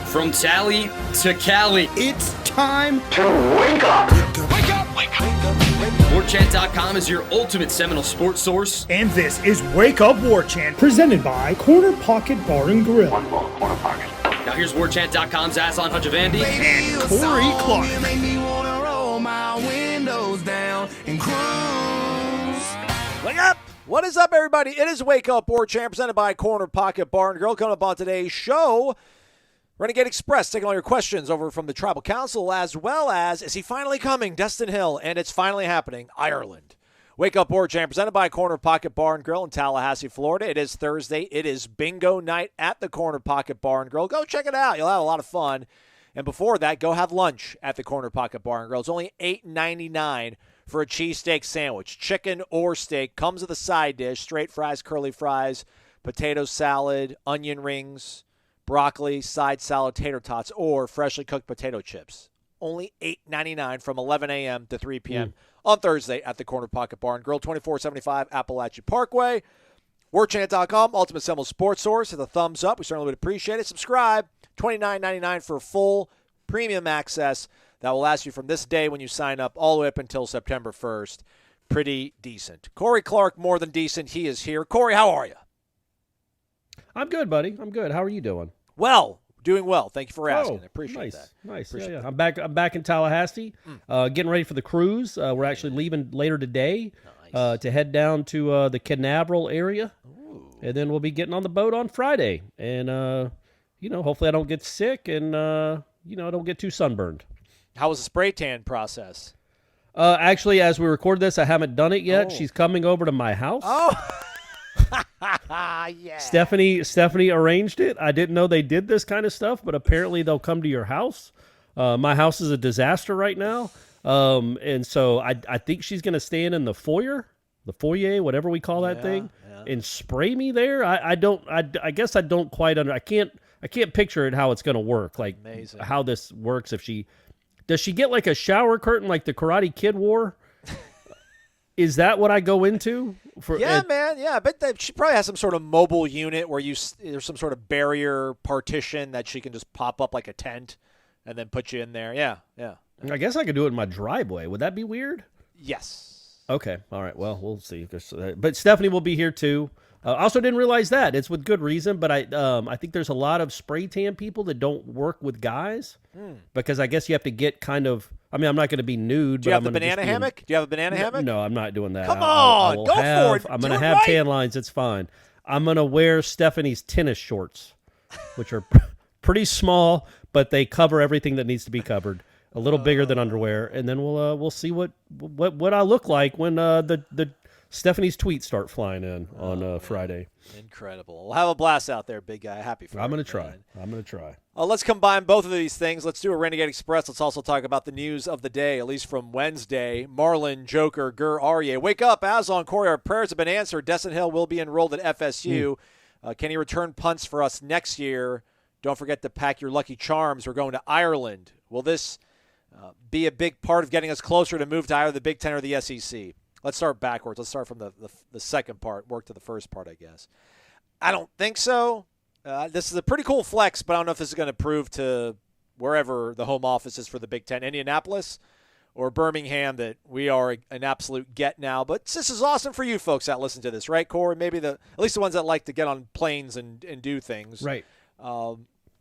From Tally to Cali, It's time to wake up. Wake up! Wake up! Warchant.com is your ultimate Seminole sports source. And this is Wake Up Warchant, presented by Corner Pocket Bar and Grill. One more corner pocket. Now here's Warchant.com's Aslan Hutchavandy. And Corey Clark. Make me wanna roll my windows down and cruise. Wake up! What is up, everybody? It is Wake Up Warchant, presented by Corner Pocket Bar and Grill. Coming up on today's show, Renegade Express taking all your questions over from the Tribal Council, as well as, is he finally coming? Destyn Hill, and it's finally happening, Ireland. Wake Up Warchant, presented by Corner Pocket Bar and Grill in Tallahassee, Florida. It is Thursday. It is bingo night at the Corner Pocket Bar and Grill. Go check it out. You'll have a lot of fun. And before that, go have lunch at the Corner Pocket Bar and Grill. It's only $8.99 for a cheesesteak sandwich. Chicken or steak. Comes with a side dish. Straight fries, curly fries, potato salad, onion rings, broccoli, side salad, tater tots, or freshly cooked potato chips. Only $8.99 from 11 a.m. to 3 p.m. on Thursday at the Corner Pocket Bar and Grill, 2475 Appalachia Parkway. Warchant.com, Ultimate Seminole Sports Source. Hit the thumbs up. We certainly would appreciate it. Subscribe. $29.99 for full premium access. That will last you from this day when you sign up all the way up until September 1st. Pretty decent. Corey Clark, more than decent. He is here. Corey, how are you? I'm good, buddy. I'm good. How are you doing? Well, doing well. Thank you for asking. I appreciate nice, that. Nice. Appreciate I'm back in Tallahassee, getting ready for the cruise. We're actually leaving later today to head down to the Canaveral area, and then we'll be getting on the boat on Friday. And hopefully I don't get sick and I don't get too sunburned. How was the spray tan process? Actually, as we record this, I haven't done it yet. Oh. She's coming over to my house. Oh, yeah. Stephanie arranged it. I didn't know they did this kind of stuff, but apparently they'll come to your house. My house is a disaster right now, and so I think she's going to stand in the foyer, whatever we call that thing, and spray me there. I guess I don't quite I can't picture it how it's going to work. Like Amazing. How this works. Does she get like a shower curtain like the Karate Kid wore? Is that what I go into? Man. Yeah, I bet that she probably has some sort of mobile unit where there's some sort of barrier partition that she can just pop up like a tent and then put you in there. Yeah. I guess I could do it in my driveway. Would that be weird? Yes. Okay. All right. Well, we'll see. But Stephanie will be here too. I also didn't realize that. It's with good reason, but I think there's a lot of spray tan people that don't work with guys because I guess you have to get kind of. I mean, I'm not going to be nude. Do you have the banana hammock? Do you have a banana hammock? No, I'm not doing that. Come on, go for it. I'm going to have tan lines. It's fine. I'm going to wear Stephanie's tennis shorts, which are pretty small, but they cover everything that needs to be covered. A little bigger than underwear, and then we'll see what I look like when the Stephanie's tweets start flying in on Friday. Incredible. We'll have a blast out there, big guy. Happy for you. I'm going to try. Let's combine both of these things. Let's do a Renegade Express. Let's also talk about the news of the day, at least from Wednesday. Marlon, Joker, Gur, Aryeh. Wake up, Aslan, Corey. Our prayers have been answered. Destyn Hill will be enrolled at FSU. Can he return punts for us next year? Don't forget to pack your lucky charms. We're going to Ireland. Will this be a big part of getting us closer to move to either the Big Ten or the SEC? Let's start backwards. Let's start from the second part, work to the first part, I guess. I don't think so. This is a pretty cool flex, but I don't know if this is going to prove to wherever the home office is for the Big Ten, Indianapolis or Birmingham, that we are an absolute get now. But this is awesome for you folks that listen to this, right, Corey? Maybe at least the ones that like to get on planes and do things. Right.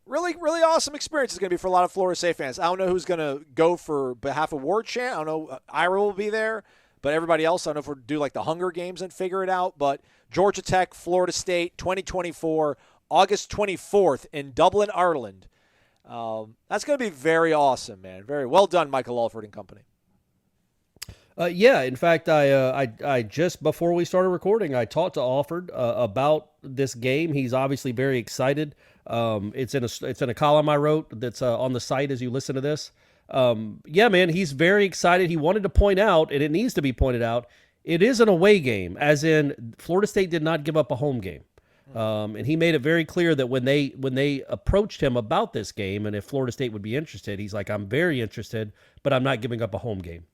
Really, really awesome experience is going to be for a lot of Florida State fans. I don't know who's going to go for behalf of Warchant. I don't know. Ira will be there. But everybody else, I don't know if we'll do like the Hunger Games and figure it out. But Georgia Tech, Florida State, 2024, August 24th in Dublin, Ireland. That's going to be very awesome, man. Very well done, Michael Alford and company. Yeah, in fact, I just before we started recording, I talked to Alford about this game. He's obviously very excited. It's in a column I wrote that's on the site as you listen to this. Yeah, man, he's very excited. He wanted to point out, and it needs to be pointed out, it is an away game, as in Florida State did not give up a home game. And he made it very clear that when they approached him about this game and if Florida State would be interested, he's like, I'm very interested, but I'm not giving up a home game.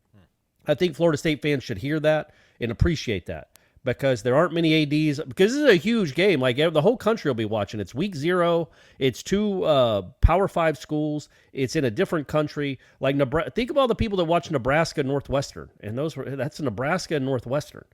I think Florida State fans should hear that and appreciate that, because there aren't many ADs. Because this is a huge game. Like, the whole country will be watching. It's week 0. It's 2 Power 5 schools. It's in a different country. Like, Nebraska. Think of all the people that watch Nebraska and Northwestern, and that's Nebraska and Northwestern.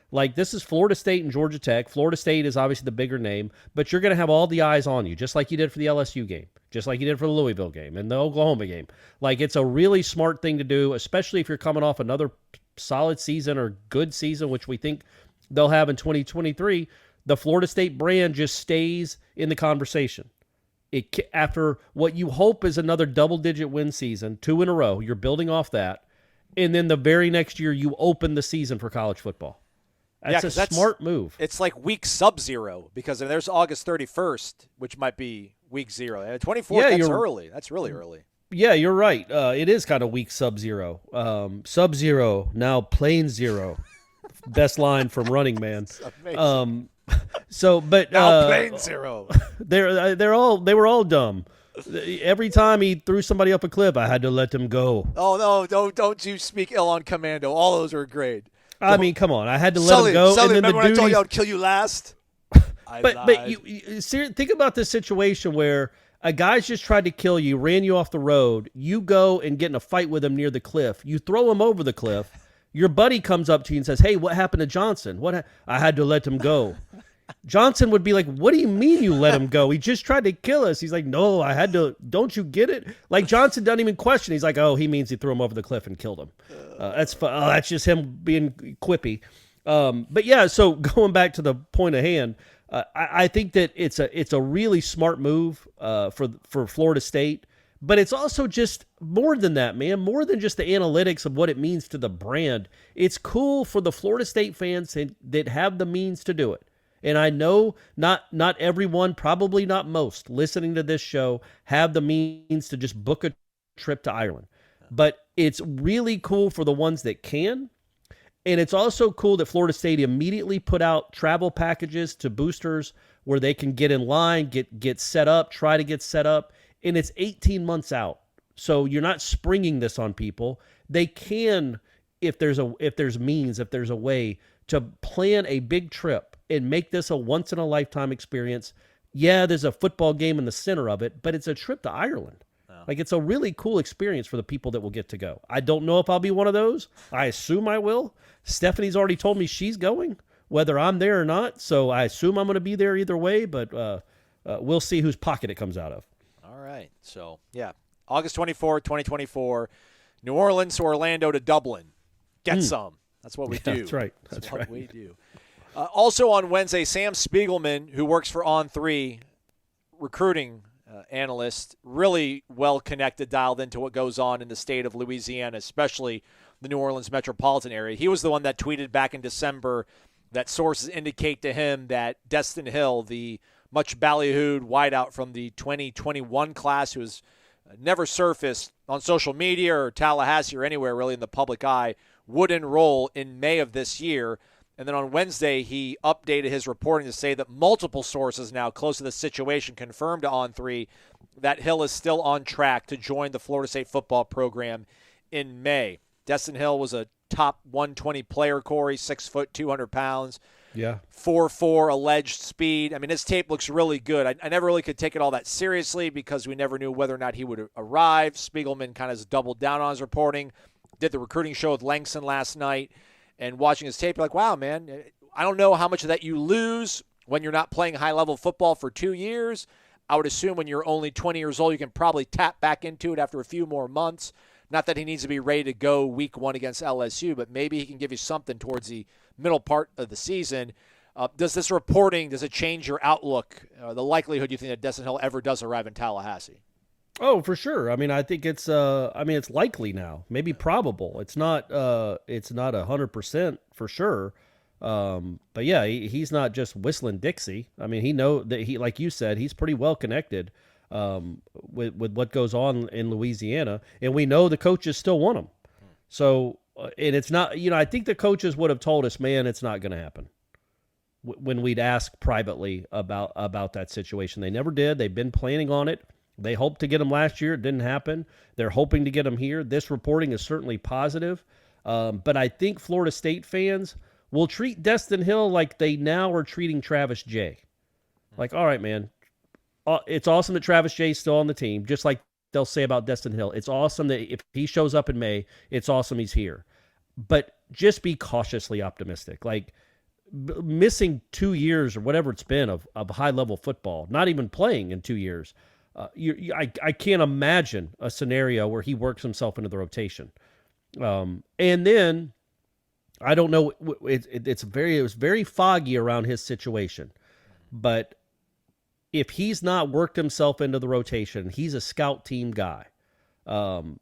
Like, this is Florida State and Georgia Tech. Florida State is obviously the bigger name, but you're going to have all the eyes on you, just like you did for the LSU game, just like you did for the Louisville game and the Oklahoma game. Like, it's a really smart thing to do, especially if you're coming off another solid season or good season, which we think they'll have in 2023. The Florida State brand just stays in the conversation. After what you hope is another double-digit win season, 2 in a row, you're building off that, and then the very next year you open the season for college football. That's a smart move. It's like week sub-0 because there's August 31st, which might be week 0. 24th, that's early. That's really early. Yeah, you're right. It is kind of week sub-0. Sub-0, now plain 0. Best line from Running Man. Amazing. But now plain 0. They were all dumb. Every time he threw somebody up a cliff, I had to let them go. Oh no, don't you speak ill on Commando. All those were great. I mean, come on. I had to let him go. Sully, and then remember when I told you I would kill you last? But you think about this situation where a guy's just tried to kill you, ran you off the road. You go and get in a fight with him near the cliff. You throw him over the cliff. Your buddy comes up to you and says, "Hey, what happened to Johnson? I had to let him go." Johnson would be like, "What do you mean you let him go? He just tried to kill us." He's like, "No, I had to. Don't you get it?" Like, Johnson doesn't even question. He's like, "Oh, he means he threw him over the cliff and killed him." That's just him being quippy. But yeah, so going back to the point at hand, I think that it's a really smart move for Florida State. But it's also just more than that, man. More than just the analytics of what it means to the brand. It's cool for the Florida State fans that have the means to do it. And I know not everyone, probably not most, listening to this show have the means to just book a trip to Ireland. But it's really cool for the ones that can. And it's also cool that Florida State immediately put out travel packages to boosters where they can get in line, get set up, try to get set up. And it's 18 months out. So you're not springing this on people. They can, if there's a way to plan a big trip and make this a once-in-a-lifetime experience. Yeah, there's a football game in the center of it, but it's a trip to Ireland. Oh. Like, it's a really cool experience for the people that will get to go. I don't know if I'll be one of those. I assume I will. Stephanie's already told me she's going, whether I'm there or not, so I assume I'm going to be there either way, but we'll see whose pocket it comes out of. All right. So, yeah, August 24th, 2024, New Orleans to Orlando to Dublin. Get some. That's what we do. That's right. That's what we do. Also on Wednesday, Sam Spiegelman, who works for On3, recruiting analyst, really well connected, dialed into what goes on in the state of Louisiana, especially the New Orleans metropolitan area. He was the one that tweeted back in December that sources indicate to him that Destyn Hill, the much ballyhooed wideout from the 2021 class who has never surfaced on social media or Tallahassee or anywhere really in the public eye, would enroll in May of this year. And then on Wednesday, he updated his reporting to say that multiple sources now close to the situation confirmed to On3 that Hill is still on track to join the Florida State football program in May. Destyn Hill was a top 120 player, Corey, 6 foot, 200 pounds. Yeah. 4.4 alleged speed. I mean, his tape looks really good. I never really could take it all that seriously because we never knew whether or not he would arrive. Spiegelman kind of doubled down on his reporting, did the recruiting show with Langston last night. And watching his tape, you're like, wow, man, I don't know how much of that you lose when you're not playing high-level football for 2 years. I would assume when you're only 20 years old, you can probably tap back into it after a few more months. Not that he needs to be ready to go week 1 against LSU, but maybe he can give you something towards the middle part of the season. Does this reporting, does it change your outlook, the likelihood you think that Destyn Hill ever does arrive in Tallahassee? Oh, for sure. I mean, I think it's it's likely now, maybe probable. It's not 100% for sure. But yeah, he's not just whistling Dixie. I mean, he like you said, he's pretty well connected with what goes on in Louisiana, and we know the coaches still want him. So, and it's not, I think the coaches would have told us, man, it's not going to happen when we'd ask privately about that situation. They never did. They've been planning on it. They hoped to get him last year. It didn't happen. They're hoping to get him here. This reporting is certainly positive. But I think Florida State fans will treat Destyn Hill like they now are treating Travis J. Like, all right, man, it's awesome that Travis J is still on the team, just like they'll say about Destyn Hill. It's awesome that if he shows up in May, it's awesome he's here. But just be cautiously optimistic. Like, missing 2 years or whatever it's been of high-level football, not even playing in 2 years, I can't imagine a scenario where he works himself into the rotation. And then, I don't know, it was very foggy around his situation. But if he's not worked himself into the rotation, he's a scout team guy. And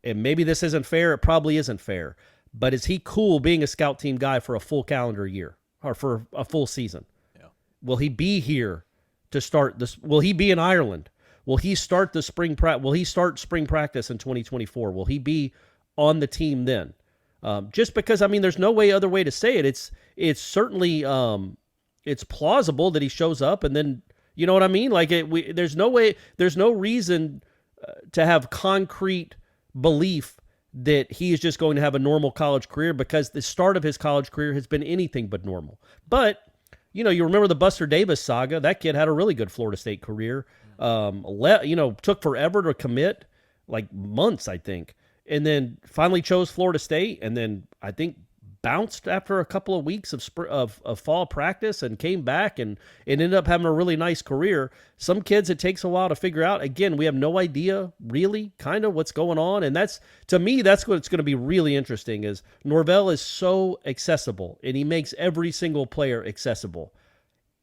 maybe this isn't fair. It probably isn't fair. But is he cool being a scout team guy for a full calendar year or for a full season? Yeah. Will he be here to start this? Will he be in Ireland? Will he start the spring Will he start spring practice in 2024? Will he be on the team then? Just because, I mean, there's no other way to say it. It's certainly it's plausible that he shows up and then, you know what I mean? Like, there's no reason to have concrete belief that he is just going to have a normal college career, because the start of his college career has been anything but normal. But, you know, you remember the Buster Davis saga. That kid had a really good Florida State career. Took forever to commit, like months, I think. And then finally chose Florida State, and then I think bounced after a couple of weeks of fall practice and came back and ended up having a really nice career. Some kids, it takes a while to figure out. Again, we have no idea really kind of what's going on. And to me, that's what's going to be really interesting is Norvell is so accessible and he makes every single player accessible.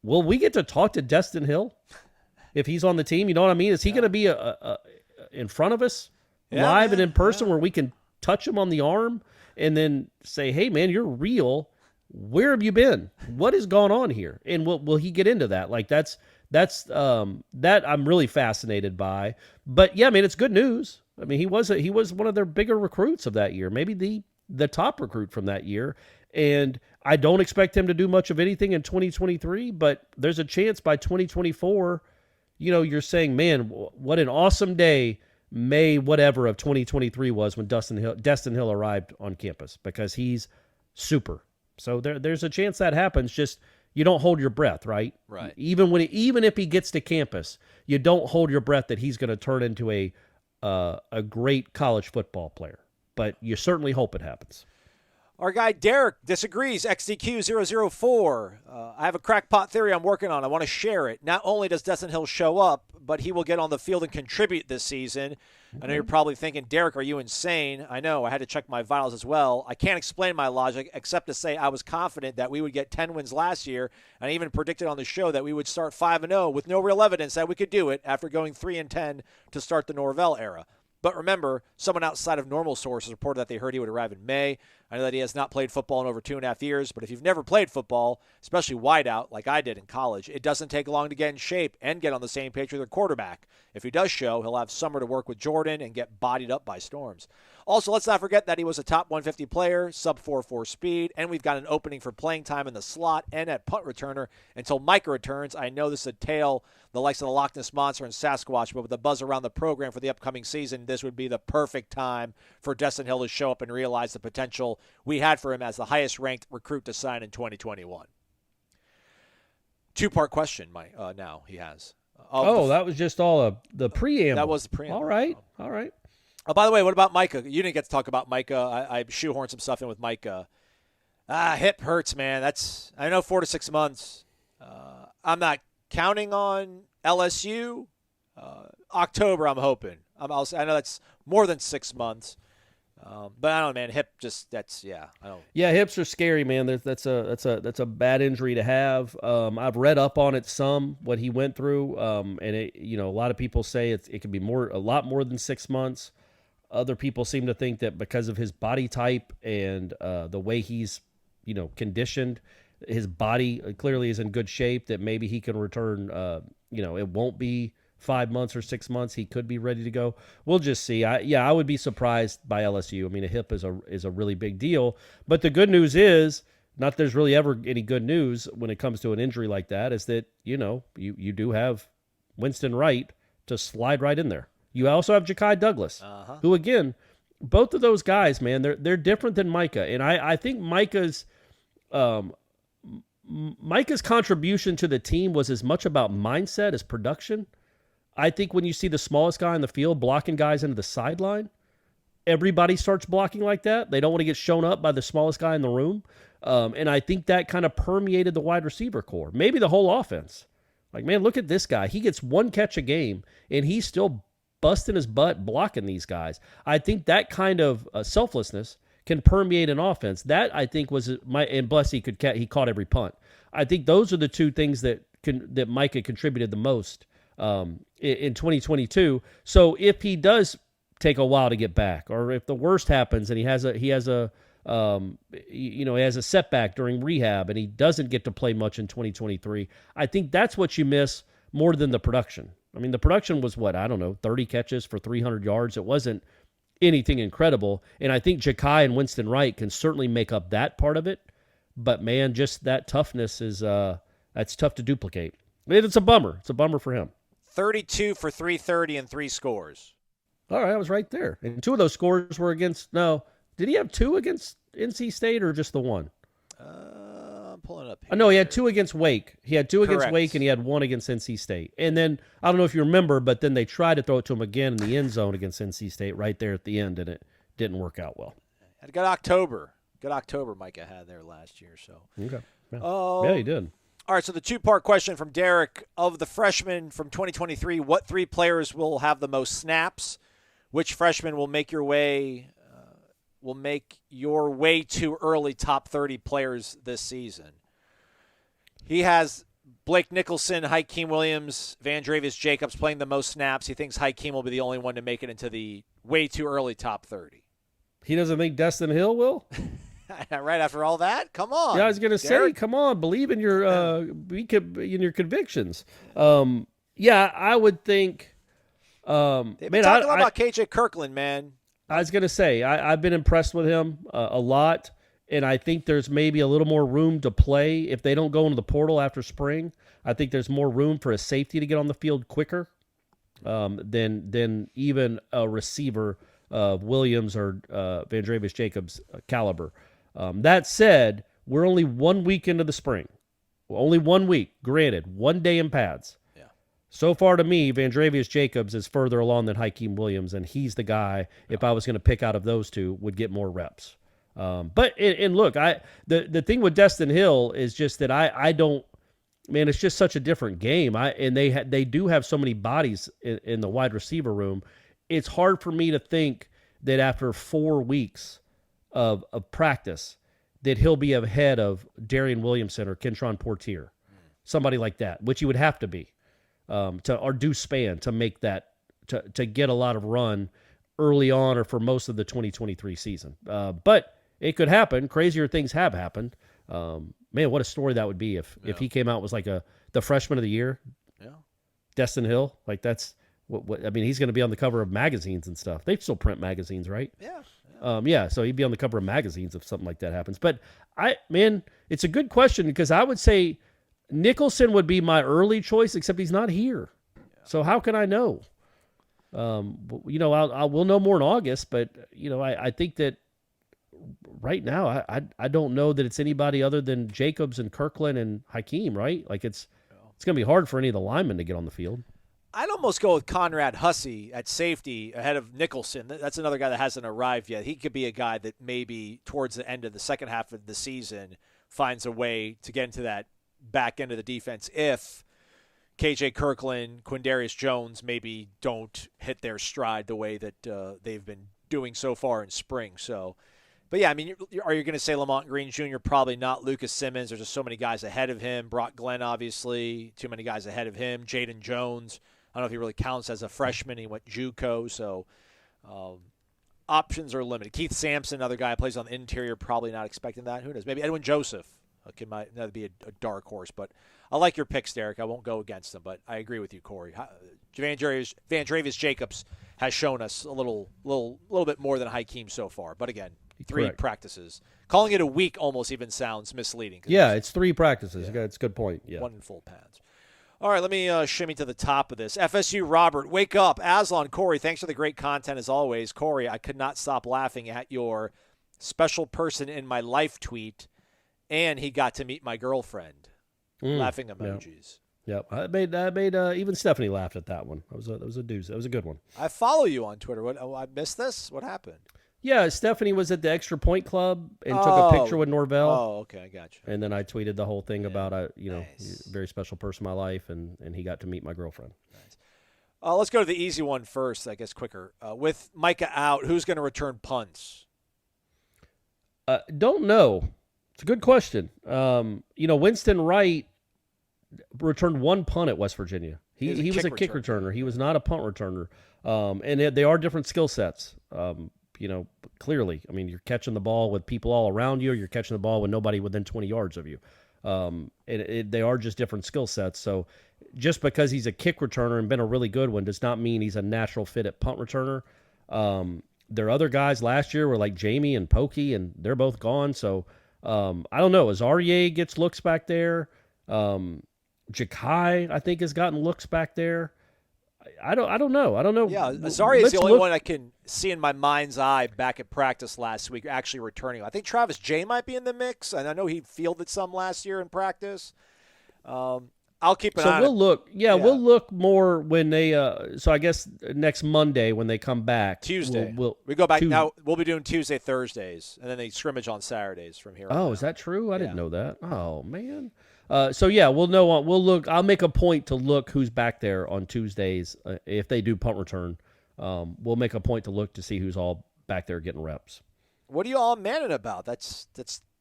Will we get to talk to Destyn Hill if he's on the team? You know what I mean? Is he going to be in front of us live and in person where we can touch him on the arm and then say, hey, man, you're real. Where have you been? What has gone on here? And will he get into that? Like, that's that I'm really fascinated by. But, yeah, I mean, it's good news. I mean, he was one of their bigger recruits of that year, maybe the top recruit from that year. And I don't expect him to do much of anything in 2023, but there's a chance by 2024, you know, you're saying, man, what an awesome day May whatever of 2023 was when Destyn Hill arrived on campus, because he's super. So there's a chance that happens. Just you don't hold your breath, right? Right. Even if he gets to campus, you don't hold your breath that he's going to turn into a great college football player. But you certainly hope it happens. Our guy Derek disagrees. XDQ004. I have a crackpot theory I'm working on. I want to share it. Not only does Destyn Hill show up, but he will get on the field and contribute this season. I know you're probably thinking, Derek, are you insane? I know. I had to check my vitals as well. I can't explain my logic except to say I was confident that we would get 10 wins last year, and I even predicted on the show that we would start 5-0 with no real evidence that we could do it after going 3-10 to start the Norvell era. But remember, someone outside of normal sources reported that they heard he would arrive in May. I know that he has not played football in over 2.5 years, but if you've never played football, especially wideout like I did in college, it doesn't take long to get in shape and get on the same page with your quarterback. If he does show, he'll have summer to work with Jordan and get bodied up by storms. Also, let's not forget that he was a top 150 player, sub 4.4 speed, and we've got an opening for playing time in the slot and at punt returner until Mycah returns. I know this would tail the likes of the Loch Ness Monster and Sasquatch, but with the buzz around the program for the upcoming season, this would be the perfect time for Destyn Hill to show up and realize the potential we had for him as the highest-ranked recruit to sign in 2021. Two-part question, now he has. That was just all the preamble. That was the preamble. All right. Oh, by the way, what about Mycah? You didn't get to talk about Mycah. I shoehorned some stuff in with Mycah. Hip hurts, man. I know 4 to 6 months. I'm not counting on LSU. October, I'm hoping. I know that's more than 6 months. But I don't know, man. Hip I don't. Yeah, hips are scary, man. That's a bad injury to have. I've read up on it some, what he went through. And a lot of people say it could be a lot more than 6 months. Other people seem to think that because of his body type and the way he's, conditioned, his body clearly is in good shape, that maybe he can return. It won't be 5 months or 6 months. He could be ready to go. We'll just see. I would be surprised by LSU. I mean, a hip is a really big deal. But the good news is, not that there's really ever any good news when it comes to an injury like that, is that, you do have Winston Wright to slide right in there. You also have Ja'Kai Douglas, who, again, both of those guys, man, they're different than Mycah. And I think Micah's Mycah's contribution to the team was as much about mindset as production. I think when you see the smallest guy in the field blocking guys into the sideline, everybody starts blocking like that. They don't want to get shown up by the smallest guy in the room. And I think that kind of permeated the wide receiver core, maybe the whole offense. Like, man, look at this guy. He gets one catch a game, and he's still busting his butt blocking these guys. I think that kind of selflessness can permeate an offense. That, I think, was and bless he caught every punt. I think those are the two things that Mycah contributed the most in 2022. So if he does take a while to get back, or if the worst happens and he has a setback during rehab and he doesn't get to play much in 2023, I think that's what you miss more than the production. I mean, the production was 30 catches for 300 yards. It wasn't anything incredible. And I think Ja'Kai and Winston Wright can certainly make up that part of it. But man, just that toughness is that's tough to duplicate. I mean, it's a bummer. It's a bummer for him. 32 for 330 and 3 scores. All right, I was right there. And 2 of those scores were against, did he have 2 against NC State or just the 1? I'm pulling up here. No, he had 2 against Wake. He had 2 against Correct. Wake, and he had 1 against NC State. And then, I don't know if you remember, but then they tried to throw it to him again in the end zone against NC State right there at the end, and it didn't work out well. Had a good October. Good October Mycah had there last year. So. Okay. Yeah, he did. All right, so the 2-part question from Derek. Of the freshmen from 2023, what 3 players will have the most snaps? Which freshman will make your way to early top 30 players this season? He has Blake Nicholson, Hakeem Williams, Vandravius Jacobs playing the most snaps. He thinks Hakeem will be the only one to make it into the way too early top 30. He doesn't think Destyn Hill will? Right after all that? Come on. Yeah, I was going to say, come on, believe in your convictions. Yeah, I would think. They've been talking a lot about KJ Kirkland, man. I was going to say, I've been impressed with him a lot, and I think there's maybe a little more room to play. If they don't go into the portal after spring, I think there's more room for a safety to get on the field quicker than even a receiver of Williams or Vandravius Jacobs caliber. That said, we're only 1 week into the spring. Only 1 week, granted, 1 day in pads. Yeah. So far to me, Vandravius Jacobs is further along than Hakeem Williams, and he's the guy, if I was going to pick out of those two, would get more reps. But look, the thing with Destyn Hill is just that I don't, man, it's just such a different game. And they do have so many bodies in the wide receiver room. It's hard for me to think that after 4 weeks of practice that he'll be ahead of Darian Williamson or Kentron Portier, somebody like that, which he would have to be, or Deuce Spann to make that, to get a lot of run early on or for most of the 2023 season. But it could happen. Crazier things have happened. Man, what a story that would be if he came out was like the freshman of the year. Yeah, Destyn Hill, like that's what I mean. He's going to be on the cover of magazines and stuff. They still print magazines, right? Yeah. So he'd be on the cover of magazines if something like that happens. But it's a good question because I would say Nicholson would be my early choice, except he's not here. Yeah. So how can I know? We'll know more in August, but I think that right now I don't know that it's anybody other than Jacobs and Kirkland and Hakeem, right? Like it's going to be hard for any of the linemen to get on the field. I'd almost go with Conrad Hussey at safety ahead of Nicholson. That's another guy that hasn't arrived yet. He could be a guy that maybe towards the end of the second half of the season finds a way to get into that back end of the defense if KJ Kirkland, Quindarius Jones maybe don't hit their stride the way that they've been doing so far in spring. So, but yeah, I mean, are you going to say Lamont Green Jr.? Probably not. Lucas Simmons, there's just so many guys ahead of him. Brock Glenn, obviously, too many guys ahead of him. Jaden Jones, I don't know if he really counts as a freshman. He went JUCO, so options are limited. Keith Sampson, another guy who plays on the interior, probably not expecting that. Who knows? Maybe Edwin Joseph might be a dark horse. But I like your picks, Derek. I won't go against them, but I agree with you, Corey. Vandravius Jacobs has shown us a little bit more than Hakeem so far. But again, 3 Correct. Practices. Calling it a week almost even sounds misleading. Yeah, it's 3 practices. Yeah. It's a good point. Yeah. 1 in full pads. All right, let me shimmy to the top of this. FSU Robert, wake up. Aslan, Corey, thanks for the great content as always. Corey, I could not stop laughing at your special person in my life tweet and he got to meet my girlfriend. Laughing emojis. Yep. I made even Stephanie laughed at that one. That was a doozy. That was a good one. I follow you on Twitter. What? Oh, I missed this. What happened? Yeah, Stephanie was at the Extra Point Club and took a picture with Norvell. Oh, okay, I got you. And then I tweeted the whole thing about nice. a very special person in my life, and he got to meet my girlfriend. Nice. Let's go to the easy one first, I guess, quicker. With Mycah out, who's going to return punts? Don't know. It's a good question. Winston Wright returned one punt at West Virginia. He was a kick returner. He was not a punt returner. And they are different skill sets. Clearly. I mean, you're catching the ball with people all around you, or you're catching the ball with nobody within 20 yards of you. They are just different skill sets. So just because he's a kick returner and been a really good one does not mean he's a natural fit at punt returner. There are other guys last year were like Jamie and Pokey, and they're both gone. So I don't know. Azarie gets looks back there. Jakai, I think, has gotten looks back there. I don't know. Yeah, Azarie is the only one I can see in my mind's eye back at practice last week actually returning. I think Travis J might be in the mix, and I know he fielded some last year in practice. I'll keep an eye on it. So we'll look. Yeah, we'll look more when they so I guess next Monday when they come back. Tuesday. We go back now. We'll be doing Tuesday, Thursdays, and then they scrimmage on Saturdays from here on out. Is that true? I didn't know that. Oh, man. We'll know. We'll look. I'll make a point to look who's back there on Tuesdays if they do punt return. We'll make a point to look to see who's all back there getting reps. What are you all manning about? That's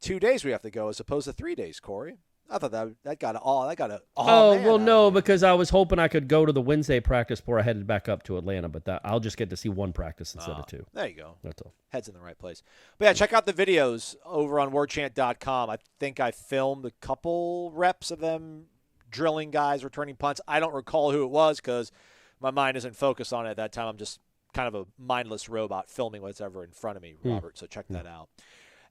2 days we have to go as opposed to 3 days, Corey. I thought that got no, because I was hoping I could go to the Wednesday practice before I headed back up to Atlanta, but I'll just get to see one practice instead of two. There you go. That's all. Head's in the right place. But yeah, check out the videos over on warchant.com. I think I filmed a couple reps of them drilling guys returning punts. I don't recall who it was because my mind isn't focused on it at that time. I'm just kind of a mindless robot filming whatever in front of me, Robert, so check that out.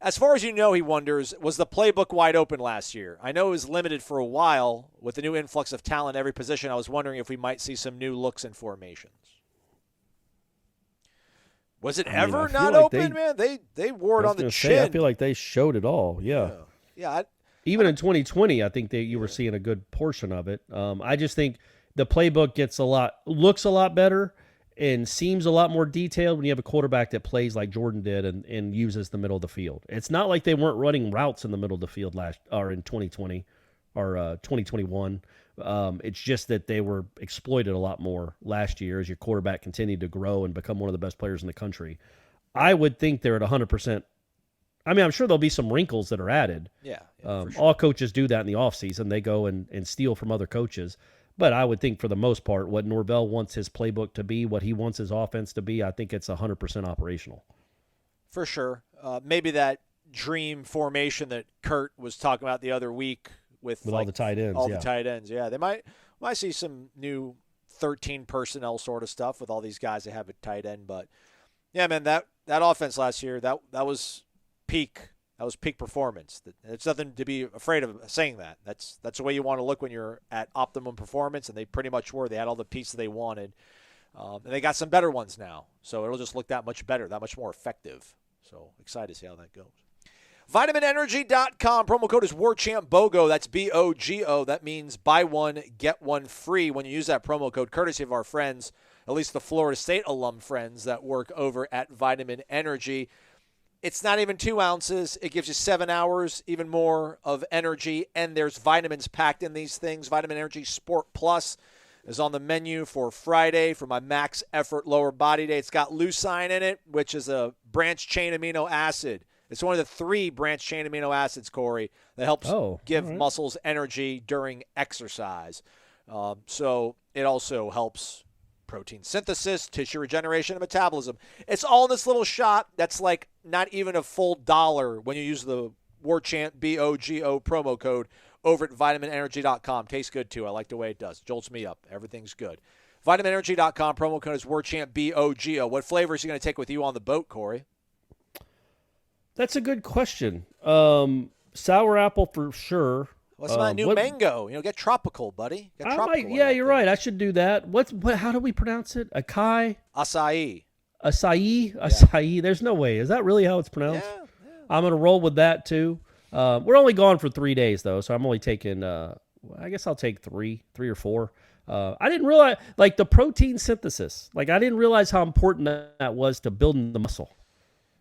As far as you know, he wonders, was the playbook wide open last year? I know it was limited for a while with the new influx of talent at every position. I was wondering if we might see some new looks and formations. Was it ever not open, man? They wore it on the chin. I feel like they showed it all, yeah. Even in 2020, I think you were seeing a good portion of it. I just think the playbook looks a lot better and seems a lot more detailed when you have a quarterback that plays like Jordan did and uses the middle of the field. It's not like they weren't running routes in the middle of the field in 2020 or 2021. It's just that they were exploited a lot more last year as your quarterback continued to grow and become one of the best players in the country. I would think they're at 100%. I mean, I'm sure there'll be some wrinkles that are added. Yeah, for sure. All coaches do that in the offseason. They go and steal from other coaches. But I would think for the most part, what Norvell wants his playbook to be, what he wants his offense to be, I think it's 100% operational. For sure. Maybe that dream formation that Kurt was talking about the other week with all the tight ends. The tight ends, yeah. They might see some new 13 personnel sort of stuff with all these guys they have at tight end. But, yeah, man, that offense last year, that was peak. That was peak performance. It's nothing to be afraid of saying that. That's the way you want to look when you're at optimum performance, and they pretty much were. They had all the pieces they wanted. And they got some better ones now. So it'll just look that much better, that much more effective. So excited to see how that goes. VitaminEnergy.com. Promo code is WarChampBOGO. That's BOGO. That means buy one, get one free when you use that promo code, courtesy of our friends, at least the Florida State alum friends that work over at Vitamin Energy. It's not even 2 ounces. It gives you 7 hours, even more of energy, and there's vitamins packed in these things. Vitamin Energy Sport Plus is on the menu for Friday for my max effort lower body day. It's got leucine in it, which is a branched chain amino acid. It's one of the 3 branched chain amino acids, Corey, that helps give muscles energy during exercise. So it also helps protein synthesis, tissue regeneration, and metabolism. It's all in this little shot that's like not even a full $1 when you use the WarChant BOGO promo code over at VitaminEnergy.com. Tastes good, too. I like the way it does. Jolts me up. Everything's good. VitaminEnergy.com. Promo code is WarChant BOGO. What flavors are you going to take with you on the boat, Corey? That's a good question. Sour apple for sure. What's my new mango? Get tropical, buddy. Get tropical. You're right. I should do that. How do we pronounce it? Acai? Acai. Acai? Acai. There's no way. Is that really how it's pronounced? Yeah. I'm going to roll with that, too. We're only gone for 3 days, though, so I'm only taking, I guess I'll take three or four. I didn't realize, like, the protein synthesis. Like, I didn't realize how important that was to building the muscle.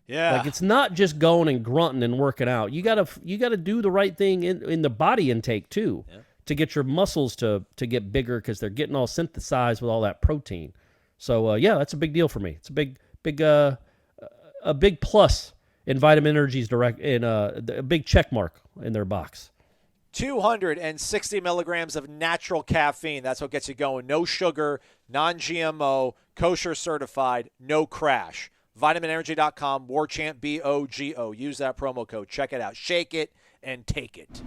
Yeah. Like, it's not just going and grunting and working out. You gotta do the right thing in the body intake, too, to get your muscles to get bigger because they're getting all synthesized with all that protein. So, that's a big deal for me. It's a big plus in Vitamin Energy's a big check mark in their box. 260 milligrams of natural caffeine. That's what gets you going. No sugar, non-GMO, kosher certified, no crash. VitaminEnergy.com, Warchant, BOGO. Use that promo code. Check it out. Shake it and take it.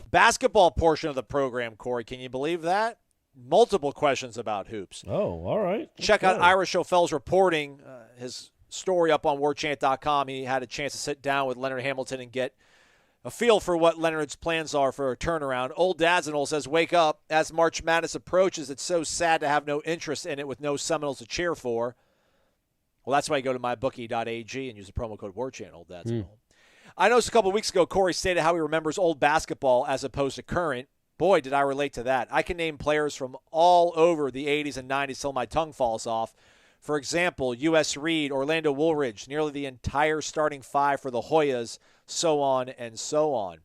Basketball portion of the program, Corey. Can you believe that? Multiple questions about hoops. Oh, all right. Check out Ira Schoffel's reporting, his story up on Warchant.com. He had a chance to sit down with Leonard Hamilton and get a feel for what Leonard's plans are for a turnaround. Old Dazzle says, wake up. As March Madness approaches, it's so sad to have no interest in it with no Seminoles to cheer for. Well, that's why you go to mybookie.ag and use the promo code Warchant, Old Dazzle. I noticed a couple of weeks ago, Corey stated how he remembers old basketball as opposed to current. Boy, did I relate to that. I can name players from all over the 80s and 90s till my tongue falls off. For example, U.S. Reed, Orlando Woolridge, nearly the entire starting five for the Hoyas, so on and so on.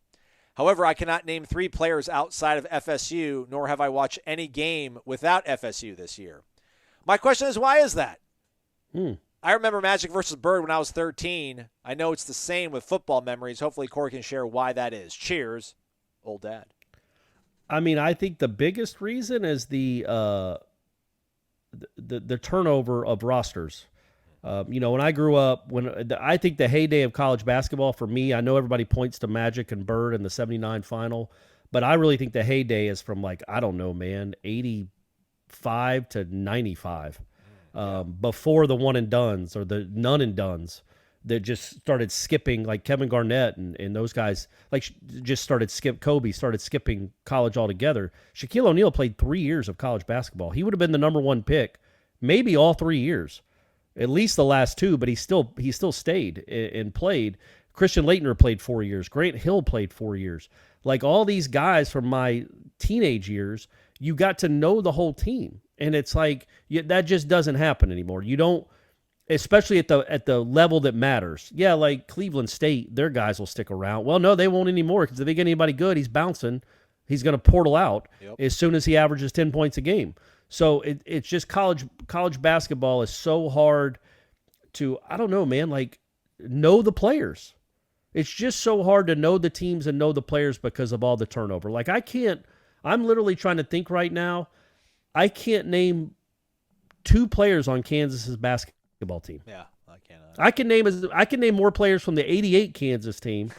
However, I cannot name 3 players outside of FSU, nor have I watched any game without FSU this year. My question is, why is that? I remember Magic versus Bird when I was 13. I know it's the same with football memories. Hopefully, Corey can share why that is. Cheers, old dad. I mean, I think the biggest reason is the turnover of rosters. When I grew up, I think the heyday of college basketball for me, I know everybody points to Magic and Bird in the 79 final, but I really think the heyday is from 85 to 95. Before the one and dones or the none and dones that just started skipping, like Kevin Garnett and those guys, Kobe started skipping college altogether. Shaquille O'Neal played 3 years of college basketball. He would have been the number 1 pick, maybe all 3 years, at least the last 2, but he still stayed and played. Christian Laettner played 4 years. Grant Hill played 4 years. Like all these guys from my teenage years, you got to know the whole team. And it's like that just doesn't happen anymore. You don't, especially at the level that matters. Yeah, like Cleveland State, their guys will stick around. Well, no, they won't anymore because if they get anybody good, he's bouncing. He's going to portal out as soon as he averages 10 points a game. So it's just college basketball is so hard to, I don't know, man, like know the players. It's just so hard to know the teams and know the players because of all the turnover. Like I'm literally trying to think right now. I can't name 2 players on Kansas's basketball team. Yeah, I cannot. I can name more players from the '88 Kansas team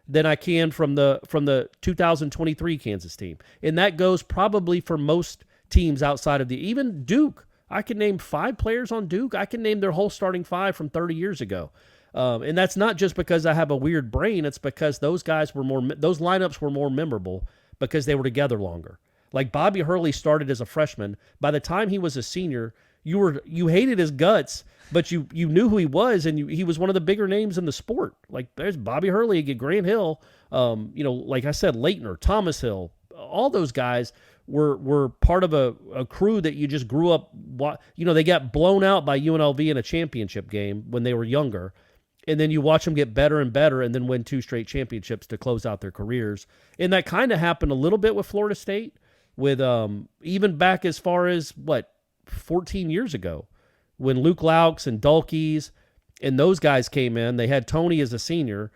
than I can from the 2023 Kansas team, and that goes probably for most teams outside of even Duke. I can name 5 players on Duke. I can name their whole starting 5 from 30 years ago, and that's not just because I have a weird brain. It's because those lineups were more memorable because they were together longer. Like Bobby Hurley started as a freshman. By the time he was a senior, you hated his guts, but you knew who he was, and he was one of the bigger names in the sport. Like there's Bobby Hurley, Grant Hill, like I said, Laettner, Thomas Hill, all those guys were part of a crew that you just grew up. They got blown out by UNLV in a championship game when they were younger, and then you watch them get better and better, and then win 2 straight championships to close out their careers. And that kind of happened a little bit with Florida State. With even back as far as 14 years ago, when Luke Laux and Dulkes and those guys came in, they had Tony as a senior.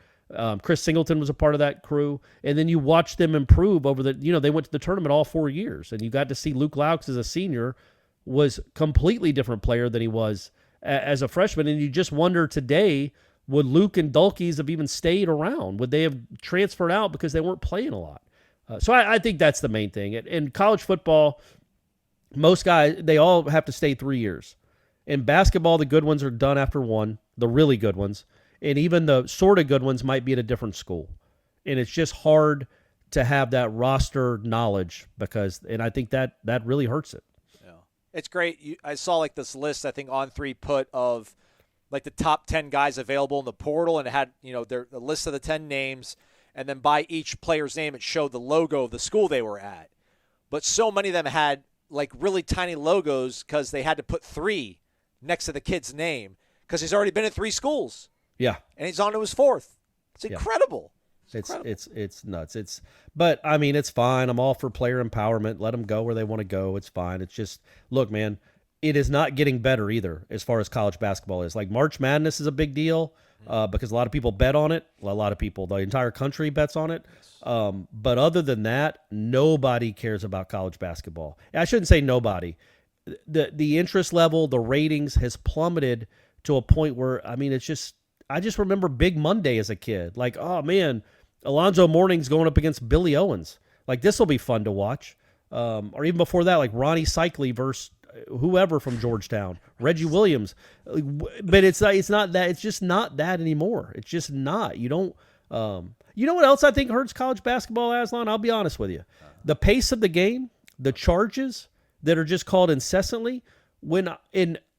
Chris Singleton was a part of that crew, and then you watch them improve over they went to the tournament all 4 years, and you got to see Luke Laux as a senior was completely different player than he was as a freshman, and you just wonder today, would Luke and Dulkes have even stayed around? Would they have transferred out because they weren't playing a lot? So I think that's the main thing. In college football, most guys, they all have to stay 3 years. In basketball, the good ones are done after 1, the really good ones. And even the sort of good ones might be at a different school. And it's just hard to have that roster knowledge and I think that really hurts it. Yeah. It's great. I saw this list, I think On3 put of like the top 10 guys available in the portal, and it had, the list of the 10 names, and then by each player's name, it showed the logo of the school they were at. But so many of them had like really tiny logos because they had to put 3 next to the kid's name because he's already been at 3 schools. Yeah. And he's on to his 4th. It's incredible. It's nuts. But I mean, it's fine. I'm all for player empowerment. Let them go where they want to go. It's fine. It's just, look, man, it is not getting better either as far as college basketball is. Like March Madness is a big deal because a lot of people bet on it. A lot of people, the entire country bets on it. But other than that, nobody cares about college basketball. I shouldn't say nobody. The interest level, the ratings has plummeted to a point where, I mean, I just remember Big Monday as a kid. Like, oh man, Alonzo Mourning's going up against Billy Owens. Like, this will be fun to watch. Or even before that, like Ronnie Cycli versus whoever from Georgetown, Reggie Williams. But it's not that. It's just not that anymore. It's just not. You don't. You know what else I think hurts college basketball, Aslan? I'll be honest with you. The pace of the game, the charges that are just called incessantly. I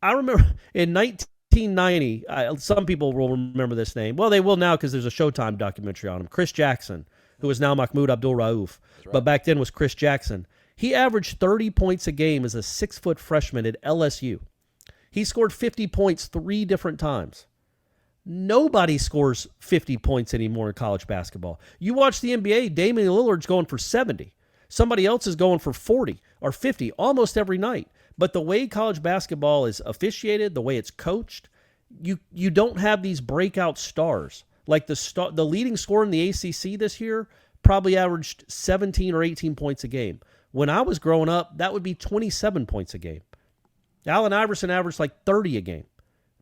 remember in 1990, some people will remember this name. Well, they will now because there's a Showtime documentary on him. Chris Jackson, who is now Mahmoud Abdul-Rauf, but back then was Chris Jackson. He averaged 30 points a game as a 6-foot freshman at LSU. He scored 50 points 3 different times. Nobody scores 50 points anymore in college basketball. You watch the NBA, Damian Lillard's going for 70. Somebody else is going for 40 or 50 almost every night. But the way college basketball is officiated, the way it's coached, you don't have these breakout stars. Like the leading scorer in the ACC this year probably averaged 17 or 18 points a game. When I was growing up, that would be 27 points a game. Allen Iverson averaged like 30 a game.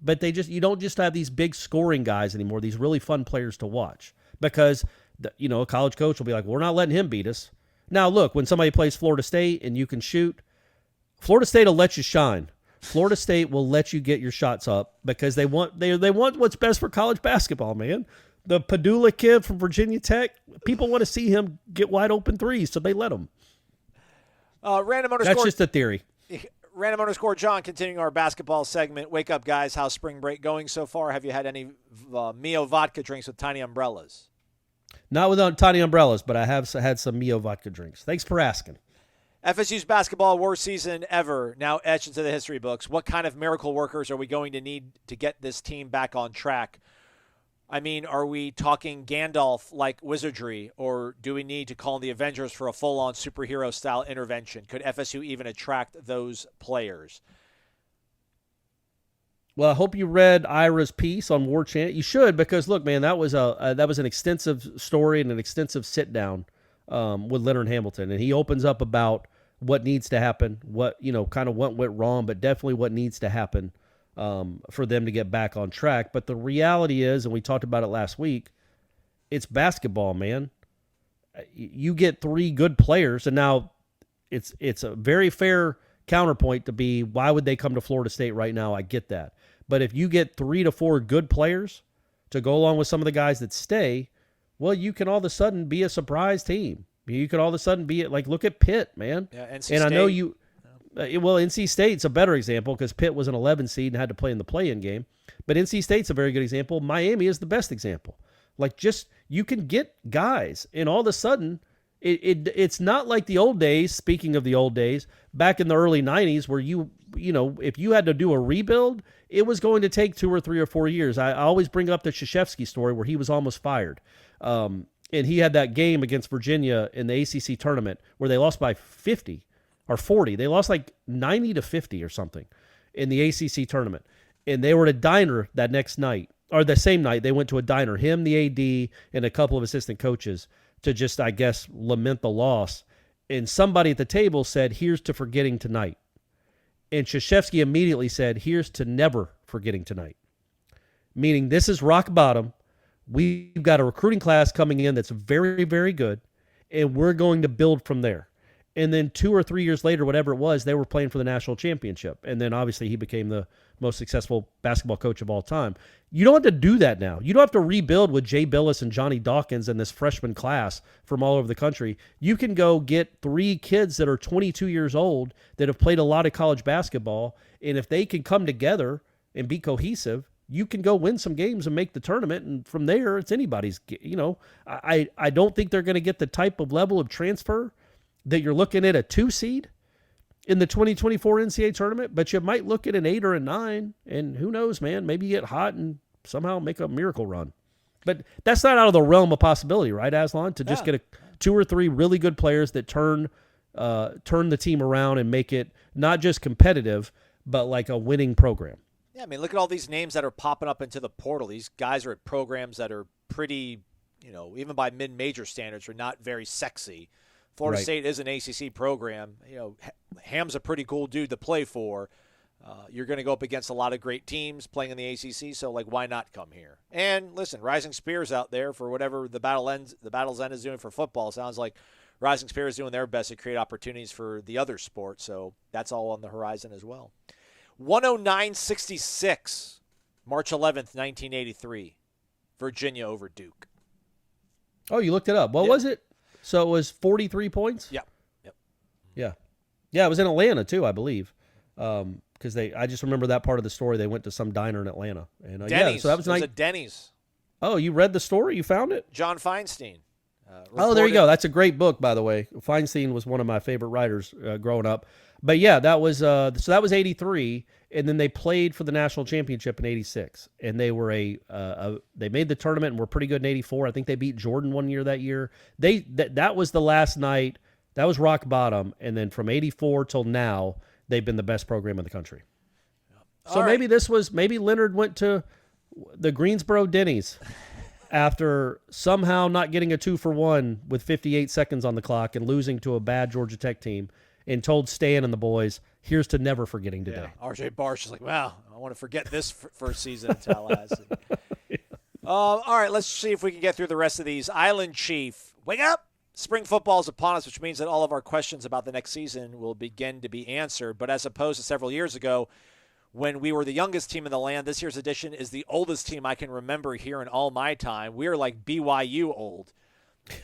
But you don't just have these big scoring guys anymore, these really fun players to watch. Because, a college coach will be like, we're not letting him beat us. Now, look, when somebody plays Florida State and you can shoot, Florida State will let you shine. Florida State will let you get your shots up because they want what's best for college basketball, man. The Padula kid from Virginia Tech, people want to see him get wide open threes, so they let him. That's just a theory. Random _ John, continuing our basketball segment. Wake up, guys. How's spring break going so far? Have you had any Mio vodka drinks with tiny umbrellas? Not with tiny umbrellas, but I have had some Mio vodka drinks. Thanks for asking. FSU's basketball worst season ever, now etched into the history books. What kind of miracle workers are we going to need to get this team back on track? I mean, are we talking Gandalf-like wizardry, or do we need to call in the Avengers for a full-on superhero-style intervention? Could FSU even attract those players? Well, I hope you read Ira's piece on Warchant. You should, because look, man, that was an extensive story and an extensive sit-down with Leonard Hamilton, and he opens up about what needs to happen, what went wrong, but definitely what needs to happen for them to get back on track. But the reality is, and we talked about it last week, it's basketball, man. You get 3 good players, and now it's a very fair counterpoint to be, why would they come to Florida State right now? I get that. But if you get 3 to 4 good players to go along with some of the guys that stay, well, you can all of a sudden be a surprise team. You can all of a sudden be like, look at Pitt, man. Yeah, NC State. I know you. NC State's a better example because Pitt was an 11 seed and had to play in the play-in game. But NC State's a very good example. Miami is the best example. Like, just you can get guys, and all of a sudden, it's not like the old days. Speaking of the old days, back in the early 90s, where if you had to do a rebuild, it was going to take 2 or 3 or 4 years. I always bring up the Krzyzewski story where he was almost fired. And he had that game against Virginia in the ACC tournament where they lost by 50 or 40. They lost like 90 to 50 or something in the ACC tournament. And they were at a diner that next night, or the same night. They went to a diner, him, the AD, and a couple of assistant coaches, to just, I guess, lament the loss. And somebody at the table said, "Here's to forgetting tonight." And Krzyzewski immediately said, "Here's to never forgetting tonight." Meaning, this is rock bottom. We've got a recruiting class coming in that's very, very good, and we're going to build from there. And then 2 or 3 years later, whatever it was, they were playing for the national championship. And then obviously he became the most successful basketball coach of all time. You don't have to do that now. You don't have to rebuild with Jay Billis and Johnny Dawkins and this freshman class from all over the country. You can go get 3 kids that are 22 years old that have played a lot of college basketball, and if they can come together and be cohesive, you can go win some games and make the tournament, and from there, it's anybody's. I don't think they're going to get the type of level of transfer that you're looking at a 2 seed in the 2024 NCAA tournament, but you might look at an 8 or a 9, and who knows, man, maybe you get hot and somehow make a miracle run. But that's not out of the realm of possibility, right, Aslan? To just get 2 or 3 really good players that turn the team around and make it not just competitive, but like a winning program. Yeah, I mean, look at all these names that are popping up into the portal. These guys are at programs that are pretty, even by mid-major standards, are not very sexy. Florida State is an ACC program. Ham's a pretty cool dude to play for. You're going to go up against a lot of great teams playing in the ACC, so why not come here? And listen, Rising Spears out there for whatever the Battle's End is doing for football. Sounds like Rising Spears is doing their best to create opportunities for the other sports, so that's all on the horizon as well. 109-66, March 11th, 1983, Virginia over Duke. Oh, you looked it up. What was it? So it was 43 points? Yep. Yeah. Yeah, it was in Atlanta too, I believe. Because I just remember that part of the story. They went to some diner in Atlanta. And Denny's. So that was a Denny's. Oh, you read the story? You found it? John Feinstein. Oh, there you go. That's a great book, by the way. Feinstein was one of my favorite writers growing up. But yeah, that was 83, and then they played for the national championship in 86, and they were they made the tournament and were pretty good in 84. I think they beat Jordan one year that year. That was the last night. That was rock bottom, and then from 84 till now, they've been the best program in the country. So maybe Leonard went to the Greensboro Denny's after somehow not getting a 2-for-1 with 58 seconds on the clock and losing to a bad Georgia Tech team, and told Stan and the boys, here's to never forgetting today. Yeah. RJ Barsh is like, wow, I want to forget this first season in Tallahassee. All right, let's see if we can get through the rest of these. Island Chief, wake up! Spring football is upon us, which means that all of our questions about the next season will begin to be answered. But as opposed to several years ago, when we were the youngest team in the land, this year's edition is the oldest team I can remember here in all my time. We are like BYU old.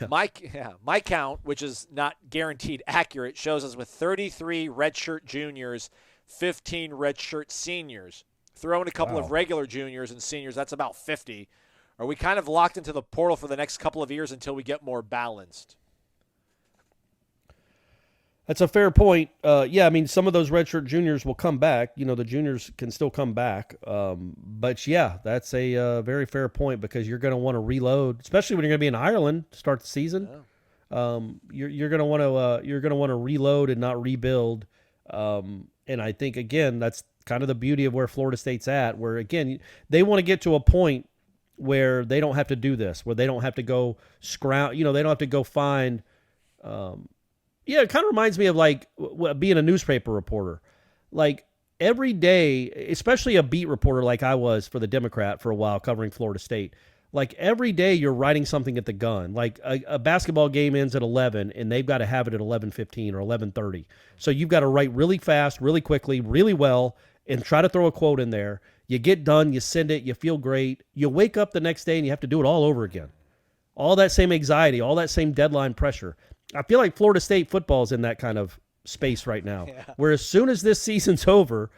My count, which is not guaranteed accurate, shows us with 33 redshirt juniors, 15 redshirt seniors. Throw in a couple of regular juniors and seniors, that's about 50. Are we kind of locked into the portal for the next couple of years until we get more balanced? That's a fair point. I mean, some of those redshirt juniors will come back. The juniors can still come back. But yeah, that's a very fair point, because you're going to want to reload, especially when you're going to be in Ireland to start the season. Yeah. You're going to want to reload and not rebuild. And I think, again, that's kind of the beauty of where Florida State's at, where, again, they want to get to a point where they don't have to do this, where they don't have to go scrounge, they don't have to go find it kind of reminds me of being a newspaper reporter. Like every day, especially a beat reporter like I was for the Democrat for a while covering Florida State, like every day you're writing something at the gun. Like a basketball game ends at 11 and they've got to have it at 11:15 or 11:30. So you've got to write really fast, really quickly, really well, and try to throw a quote in there. You get done, you send it, you feel great. You wake up the next day and you have to do it all over again. All that same anxiety, all that same deadline pressure. I feel like Florida State football is in that kind of space right now, where as soon as this season's over,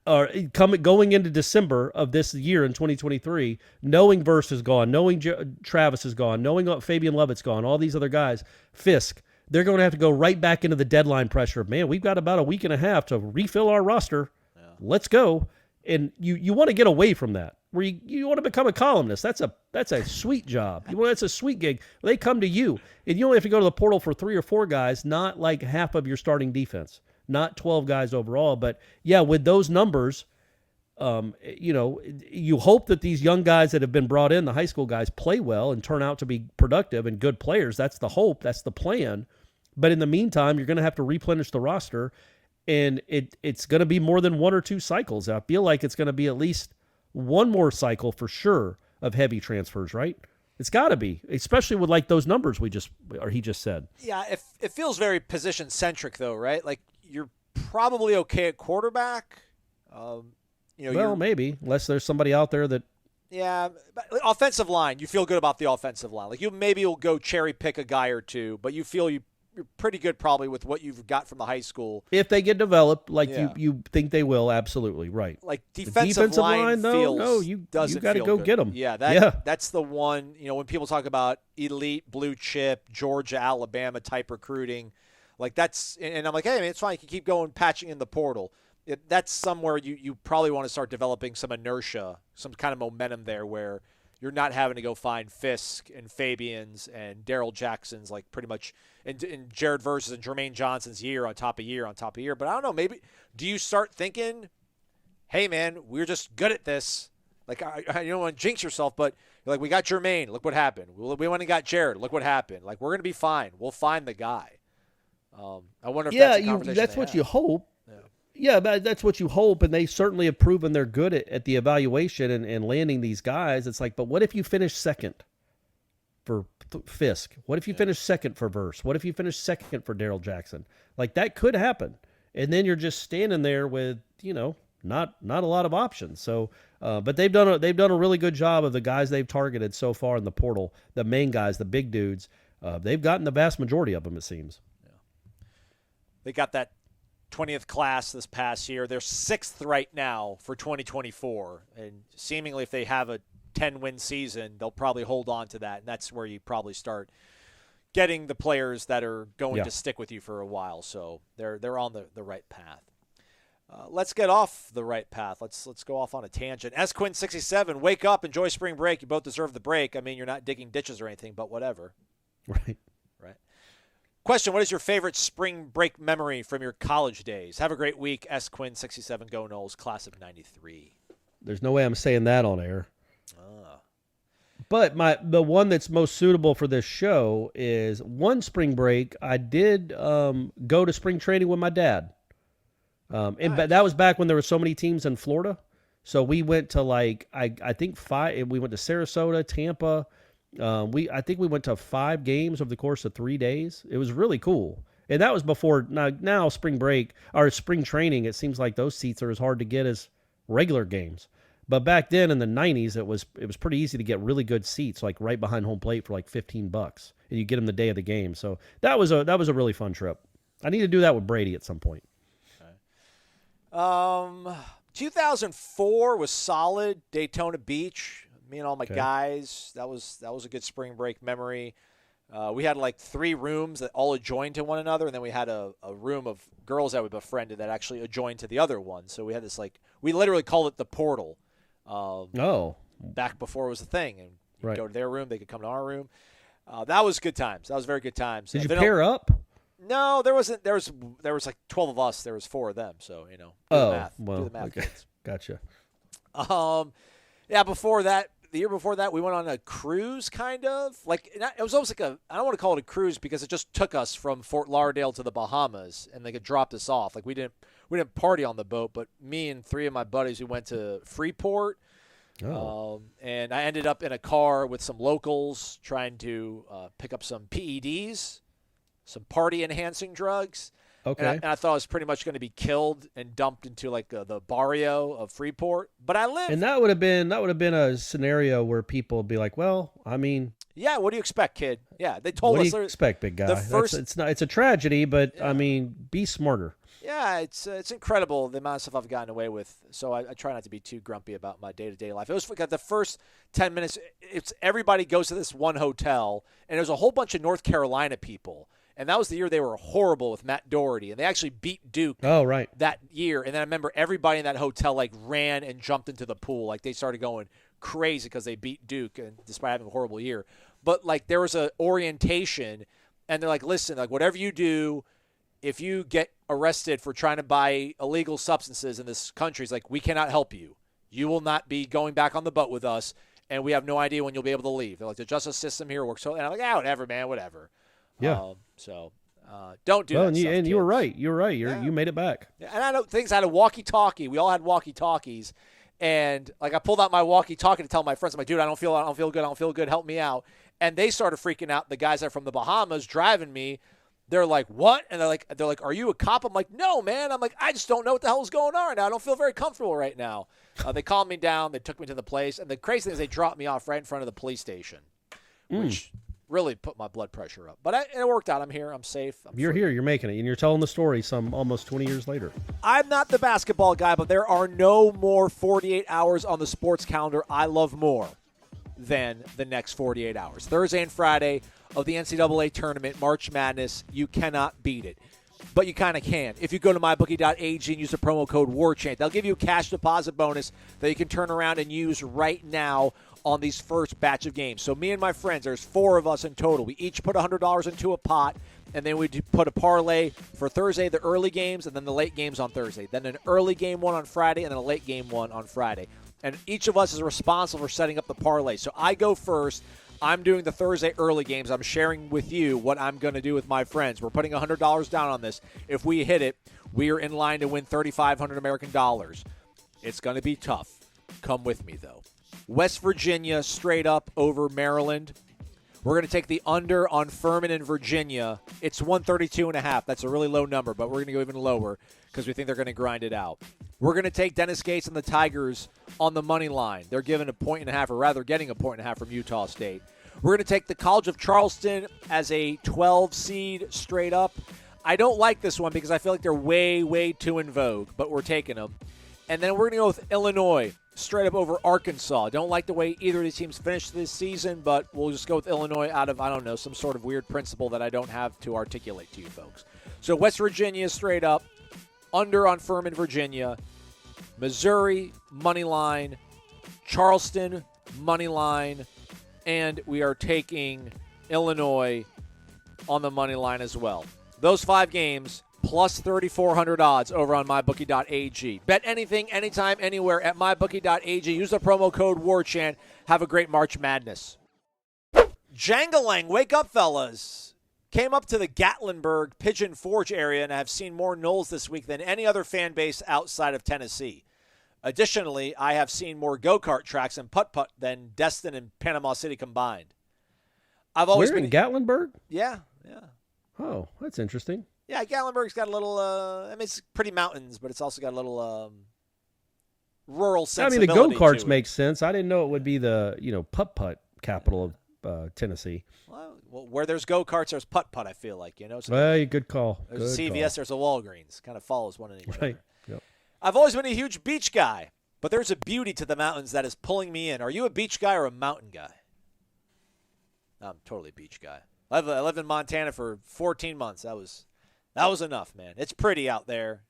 going into December of this year in 2023, knowing Verse is gone, knowing Travis is gone, knowing Fabian Lovett's gone, all these other guys, Fisk, they're going to have to go right back into the deadline pressure of, man, we've got about a week and a half to refill our roster. Yeah. Let's go. And you want to get away from that, where you want to become a columnist. That's a sweet job. That's a sweet gig. They come to you, and you only have to go to the portal for 3 or 4 guys, not like half of your starting defense, not 12 guys overall. But yeah, with those numbers, you hope that these young guys that have been brought in, the high school guys, play well and turn out to be productive and good players. That's the hope. That's the plan. But in the meantime, you're going to have to replenish the roster. And it's going to be more than 1 or 2 cycles. I feel like it's going to be at least one more cycle for sure of heavy transfers, right? It's got to be, especially with those numbers he just said. Yeah, it feels very position centric though, right? Like you're probably okay at quarterback. Maybe unless there's somebody out there that. Yeah, but offensive line, you feel good about the offensive line. Like you'll go cherry pick a guy or two, but you feel pretty good probably with what you've got from the high school. If they get developed like you think they will, absolutely right. Like The defensive line no, feels you doesn't got to feel go good. get them. Yeah, that's the one. When people talk about elite blue chip Georgia, Alabama type recruiting, like that's, and I'm like, hey man, it's fine. You can keep going, patching in the portal. That's somewhere you probably want to start developing some inertia, some kind of momentum there where you're not having to go find Fisk and Fabian's and Daryl Jackson's like pretty much in Jared Versus and Jermaine Johnson's year on top of year on top of year. But I don't know, maybe do you start thinking, hey man, we're just good at this. Like you don't want to jinx yourself, but you're like, we got Jermaine, look what happened. We went and got Jared, look what happened. Like we're gonna be fine. We'll find the guy. I wonder if that's a conversation that's they what have. you hope. Yeah, but that's what you hope, and they certainly have proven they're good at the evaluation and landing these guys. It's like, but what if you finish second for Fisk? What if you finish second for Verse? What if you finish second for Daryl Jackson? Like that could happen, and then you're just standing there with not a lot of options. So, but they've done a really good job of the guys they've targeted so far in the portal. The main guys, the big dudes, they've gotten the vast majority of them. It seems. Yeah. They got that 20th class this past year. They're 6th right now for 2024. And seemingly if they have a 10-win season, they'll probably hold on to that. And that's where you probably start getting the players that are going to stick with you for a while. So they're on the right path. Let's get off the right path. Let's go off on a tangent. SQuinn67, wake up, enjoy spring break. You both deserve the break. I mean, you're not digging ditches or anything, but whatever. Right. Question, what is your favorite spring break memory from your college days? Have a great week. SQuinn67, go Noles, class of 93. There's no way I'm saying that on air. But the one that's most suitable for this show is one spring break. I did go to spring training with my dad. But that was back when there were so many teams in Florida. So we went to I think 5. We went to Sarasota, Tampa. I think we went to 5 games over the course of 3 days. It was really cool. And that was before now spring break or spring training. It seems like those seats are as hard to get as regular games. But back then in the 90s, it was pretty easy to get really good seats, like right behind home plate for like $15, and you get them the day of the game. So that was a really fun trip. I need to do that with Brady at some point. 2004 was solid. Daytona Beach. Me and all my guys. That was a good spring break memory. We had like 3 rooms that all adjoined to one another, and then we had a room of girls that we befriended that actually adjoined to the other one. So we had this we literally called it the portal. Back before it was a thing, and you'd go to their room, they could come to our room. That was good times. That was very good times. Did you pair up? No, there wasn't. There was like 12 of us. There was 4 of them. So do the math. Well, do the math, okay. kids. Gotcha. Before that, the year before that, we went on a cruise, kind of. It was almost like I don't want to call it a cruise because it just took us from Fort Lauderdale to the Bahamas, and they could drop us off. Like we didn't party on the boat, but me and 3 of my buddies, we went to Freeport. And I ended up in a car with some locals trying to pick up some PEDs, some party-enhancing drugs. Okay. And I thought I was pretty much going to be killed and dumped into the barrio of Freeport. But I lived. And that would have been a scenario where people would be like, well, I mean. Yeah, what do you expect, kid? Yeah, they told us. What do you expect, big guy? It's a tragedy, but I mean, be smarter. Yeah, it's incredible the amount of stuff I've gotten away with. So I try not to be too grumpy about my day-to-day life. It was the first 10 minutes. It's everybody goes to this one hotel, and there's a whole bunch of North Carolina people. And that was the year they were horrible with Matt Doherty, and they actually beat Duke. That year. And then I remember everybody in that hotel ran and jumped into the pool. They started going crazy because they beat Duke, and despite having a horrible year. But there was a orientation, and they're like, listen, whatever you do, if you get arrested for trying to buy illegal substances in this country, it's we cannot help you. You will not be going back on the boat with us, and we have no idea when you'll be able to leave. They're like, the justice system here works so. And I'm like, whatever, man, whatever. Yeah. Don't do that. And stuff, you were right. You were right. You made it back. And I know things. I had a walkie-talkie. We all had walkie-talkies, and I pulled out my walkie-talkie to tell my friends, I'm like, dude, I don't feel good. Help me out. And they started freaking out. The guys that are from the Bahamas driving me. They're like, what? And they're like, are you a cop? I'm like, no, man. I'm like, I just don't know what the hell is going on right now. I don't feel very comfortable right now. They calmed me down. They took me to the place. And the crazy thing is they dropped me off right in front of the police station, which really put my blood pressure up. But it worked out. I'm here. I'm safe. You're here. You're making it, and you're telling the story some almost 20 years later. I'm not the basketball guy, but there are no more 48 hours on the sports calendar I love more than the next 48 hours. Thursday and Friday of the NCAA tournament, March Madness, you cannot beat it. But you kind of can. If you go to mybookie.ag and use the promo code WARCHANT, they'll give you a cash deposit bonus that you can turn around and use right now on these first batch of games. So me and my friends, there's 4 of us in total. We each put $100 into a pot, and then we put a parlay for Thursday, the early games, and then the late games on Thursday. Then an early game one on Friday, and then a late game one on Friday. And each of us is responsible for setting up the parlay. So I go first. I'm doing the Thursday early games. I'm sharing with you what I'm going to do with my friends. We're putting $100 down on this. If we hit it, we are in line to win $3,500 American dollars. It's going to be tough. Come with me, though. West Virginia straight up over Maryland. We're going to take the under on Furman and Virginia. It's 132.5. That's a really low number, but we're going to go even lower because we think they're going to grind it out. We're going to take Dennis Gates and the Tigers on the money line. They're given 1.5, or rather getting 1.5 from Utah State. We're going to take the College of Charleston as a 12 seed straight up. I don't like this one because I feel like they're way, way too in vogue, but we're taking them. And then we're going to go with Illinois straight up over Arkansas. Don't like the way either of these teams finished this season, but we'll just go with Illinois out of, I don't know, some sort of weird principle that I don't have to articulate to you folks. So West Virginia straight up, under on Furman, Virginia. Missouri, money line. Charleston, money line. And we are taking Illinois on the money line as well. Those 5 games, plus 3,400 odds over on mybookie.ag. Bet anything, anytime, anywhere at mybookie.ag. Use the promo code WARCHANT. Have a great March Madness. Jangalang, wake up, fellas. Came up to the Gatlinburg, Pigeon Forge area, and I have seen more Noles this week than any other fan base outside of Tennessee. Additionally, I have seen more go-kart tracks and putt-putt than Destin and Panama City combined. We're in Gatlinburg? Yeah. Oh, that's interesting. Yeah, Gatlinburg's got a little, it's pretty mountains, but it's also got a little rural sensibility. I mean, the go-karts make sense. I didn't know it would be the, putt-putt capital of Tennessee. Well, where there's go-karts, there's putt-putt, I feel like, So hey, good call. There's a CVS, there's a Walgreens. Kind of follows one another. Right. Yep. I've always been a huge beach guy, but there's a beauty to the mountains that is pulling me in. Are you a beach guy or a mountain guy? I'm totally a beach guy. I lived in Montana for 14 months. That was enough, man. It's pretty out there,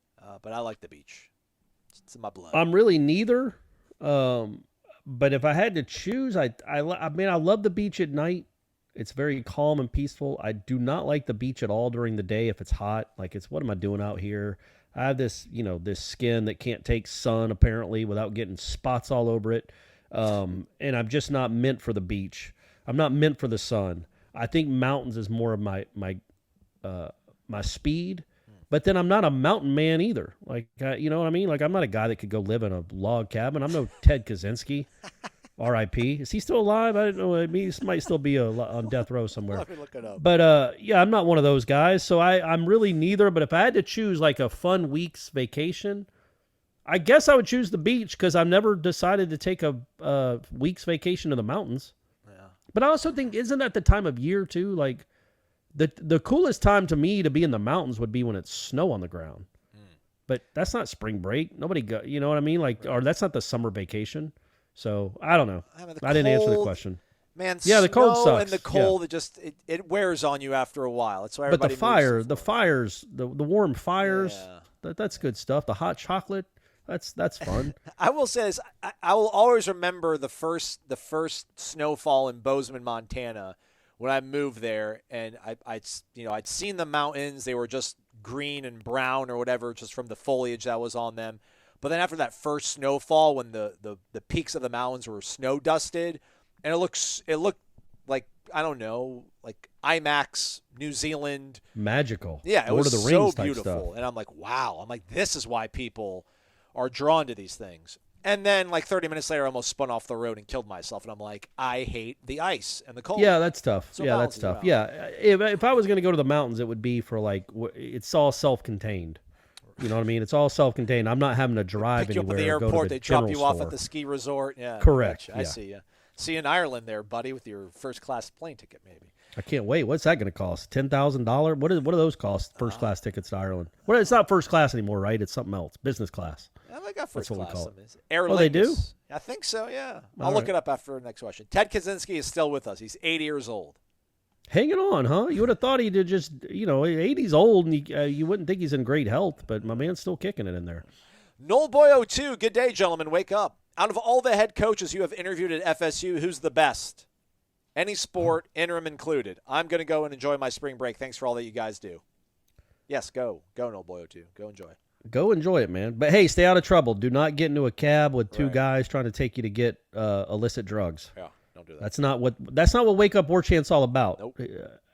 but I like the beach. It's in my blood. I'm really neither, but if I had to choose, I love the beach at night. It's very calm and peaceful. I do not like the beach at all during the day if it's hot. Like, what am I doing out here? I have this, this skin that can't take sun, apparently, without getting spots all over it. And I'm just not meant for the beach. I'm not meant for the sun. I think mountains is more of my speed. But then I'm not a mountain man either. Like, you know what I mean? Like, I'm not a guy that could go live in a log cabin. I'm no Ted Kaczynski. R.I.P. Is he still alive? I don't know. He might still be on death row somewhere. Let me look it up. But, yeah, I'm not one of those guys. So I'm really neither. But if I had to choose, like, a fun week's vacation, I guess I would choose the beach because I've never decided to take a week's vacation to the mountains. Yeah. But I also think, isn't that the time of year, too? Like, the coolest time to me to be in the mountains would be when it's snow on the ground. But that's not spring break. Nobody go, you know what I mean? Like, or that's not the summer vacation. So I don't know. I didn't answer the question. Man, yeah, the cold sucks. And the cold, it wears on you after a while. That's why everybody. But the fires, the warm fires, that's good stuff. The hot chocolate, that's fun. I will say this: I will always remember the first snowfall in Bozeman, Montana, when I moved there, and I'd seen the mountains. They were just green and brown or whatever, just from the foliage that was on them. But then after that first snowfall, when the peaks of the mountains were snow dusted, and it looked like, I don't know, like IMAX, New Zealand. Magical. Yeah, it Lord was of the so Rings beautiful. type stuff. And I'm like, wow. I'm like, this is why people are drawn to these things. And then like 30 minutes later, I almost spun off the road and killed myself. And I'm like, I hate the ice and the cold. Yeah, that's tough. So yeah, that's tough. Yeah, if I was going to go to the mountains, it would be for like, it's all self-contained. You know what I mean? It's all self-contained. I'm not having to drive Pick you anywhere. up at the or go airport. to the They drop you off store. at the ski resort. Yeah, correct. I see you. See you in Ireland there, buddy, with your first-class plane ticket, maybe. I can't wait. What's that going to cost? $10,000? What do those cost? First class tickets to Ireland. Well, it's not first class anymore, right? It's something else. Business class. Yeah, they got first That's what class. we call it. Aer Oh, they do? Lingus. I think so. Yeah. I'll All look right. it up after the next question. Ted Kaczynski is still with us. He's 80 years old. Hanging on, huh? You would have thought he'd just, 80's old, and you wouldn't think he's in great health, but my man's still kicking it in there. Noel Boyo 2. Good day, gentlemen. Wake up. Out of all the head coaches you have interviewed at FSU, who's the best? Any sport, interim included. I'm going to go and enjoy my spring break. Thanks for all that you guys do. Yes, go. Go, Noel Boyo 2. Go enjoy. Go enjoy it, man. But, hey, stay out of trouble. Do not get into a cab with two Right. guys trying to take you to get illicit drugs. Yeah, don't do that. That's not what Wake Up Warchant's all about. Nope.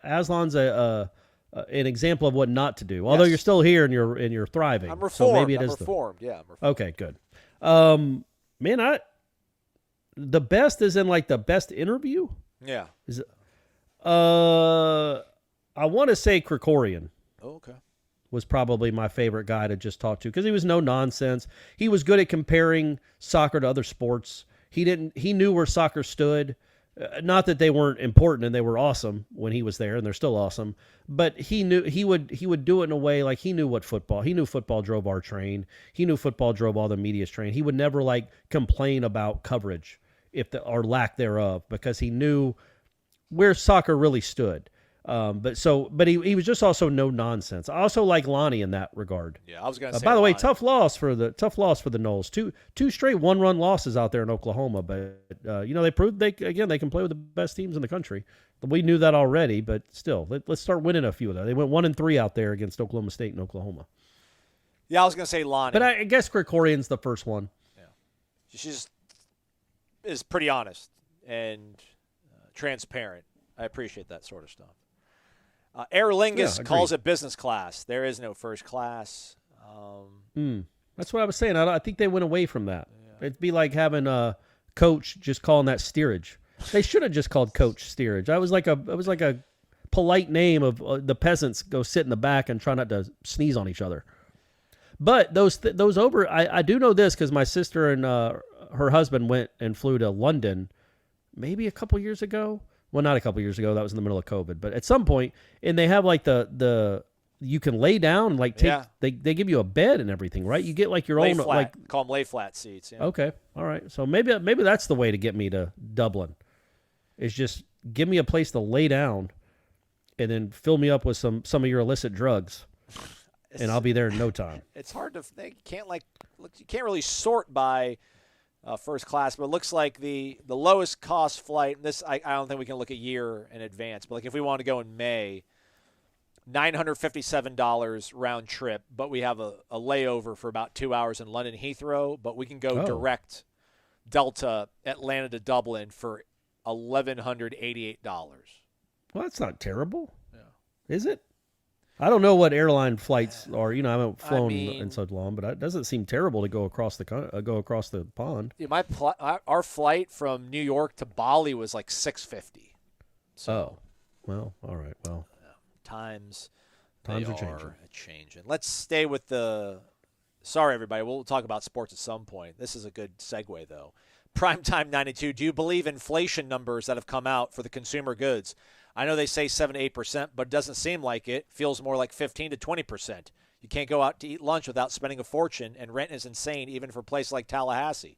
Aslan's an example of what not to do. Although Yes. you're still here and you're thriving. I'm reformed. So maybe it I'm is reformed. Yeah, I'm reformed. Okay, good. Man, the best is in like the best interview. Yeah. Is it? I want to say Krikorian Oh, okay. was probably my favorite guy to just talk to because he was no nonsense. He was good at comparing soccer to other sports. He knew where soccer stood. Not that they weren't important and they were awesome when he was there, and they're still awesome. But he knew he would do it in a way like he knew he knew football drove our train. He knew football drove all the media's train. He would never like complain about coverage or lack thereof because he knew where soccer really stood. But he was just also no nonsense. I also like Lonnie in that regard. Yeah, I was going to say. By the way, Lonnie. tough loss for the Noles. Two straight one-run losses out there in Oklahoma, but they proved they can play with the best teams in the country. We knew that already, but still, let's start winning a few of them. They went 1-3 out there against Oklahoma State and Oklahoma. Yeah, I was going to say Lonnie. But I guess Krikorian's the first one. Yeah, she just is pretty honest and transparent. I appreciate that sort of stuff. Aer Lingus calls it business class. There is no first class. That's what I was saying. I think they went away from that. Yeah. It'd be like having a coach just calling that steerage. They should have just called coach steerage. It was like a polite name of the peasants go sit in the back and try not to sneeze on each other. But those I do know this because my sister and her husband went and flew to London maybe a couple years ago. Well, not a couple years ago. That was in the middle of COVID. But at some point, and they have like the you can lay down and like take they give you a bed and everything, right? You get like your lay own flat. like Call them lay flat seats. Yeah. Okay, all right. So maybe that's the way to get me to Dublin. Is just give me a place to lay down, and then fill me up with some of your illicit drugs, and I'll be there in no time. It's hard to think. You can't really sort by first class, but it looks like the lowest cost flight. This I don't think we can look a year in advance, but like if we want to go in May, $957 round trip, but we have a layover for about 2 hours in London Heathrow, but we can go direct Delta Atlanta to Dublin for $1,188. Well, that's not terrible. Yeah. Is it? I don't know what airline flights are. I haven't flown in so long, but it doesn't seem terrible to go across the pond. Yeah, our flight from New York to Bali was like $650. So, well, all right. Well, times are changing. Let's stay with the. Sorry, everybody. We'll talk about sports at some point. This is a good segue, though. Primetime 92. Do you believe inflation numbers that have come out for the consumer goods? I know they say 7-8%, but it doesn't seem like it. Feels more like 15 to 20%. You can't go out to eat lunch without spending a fortune, and rent is insane even for a place like Tallahassee.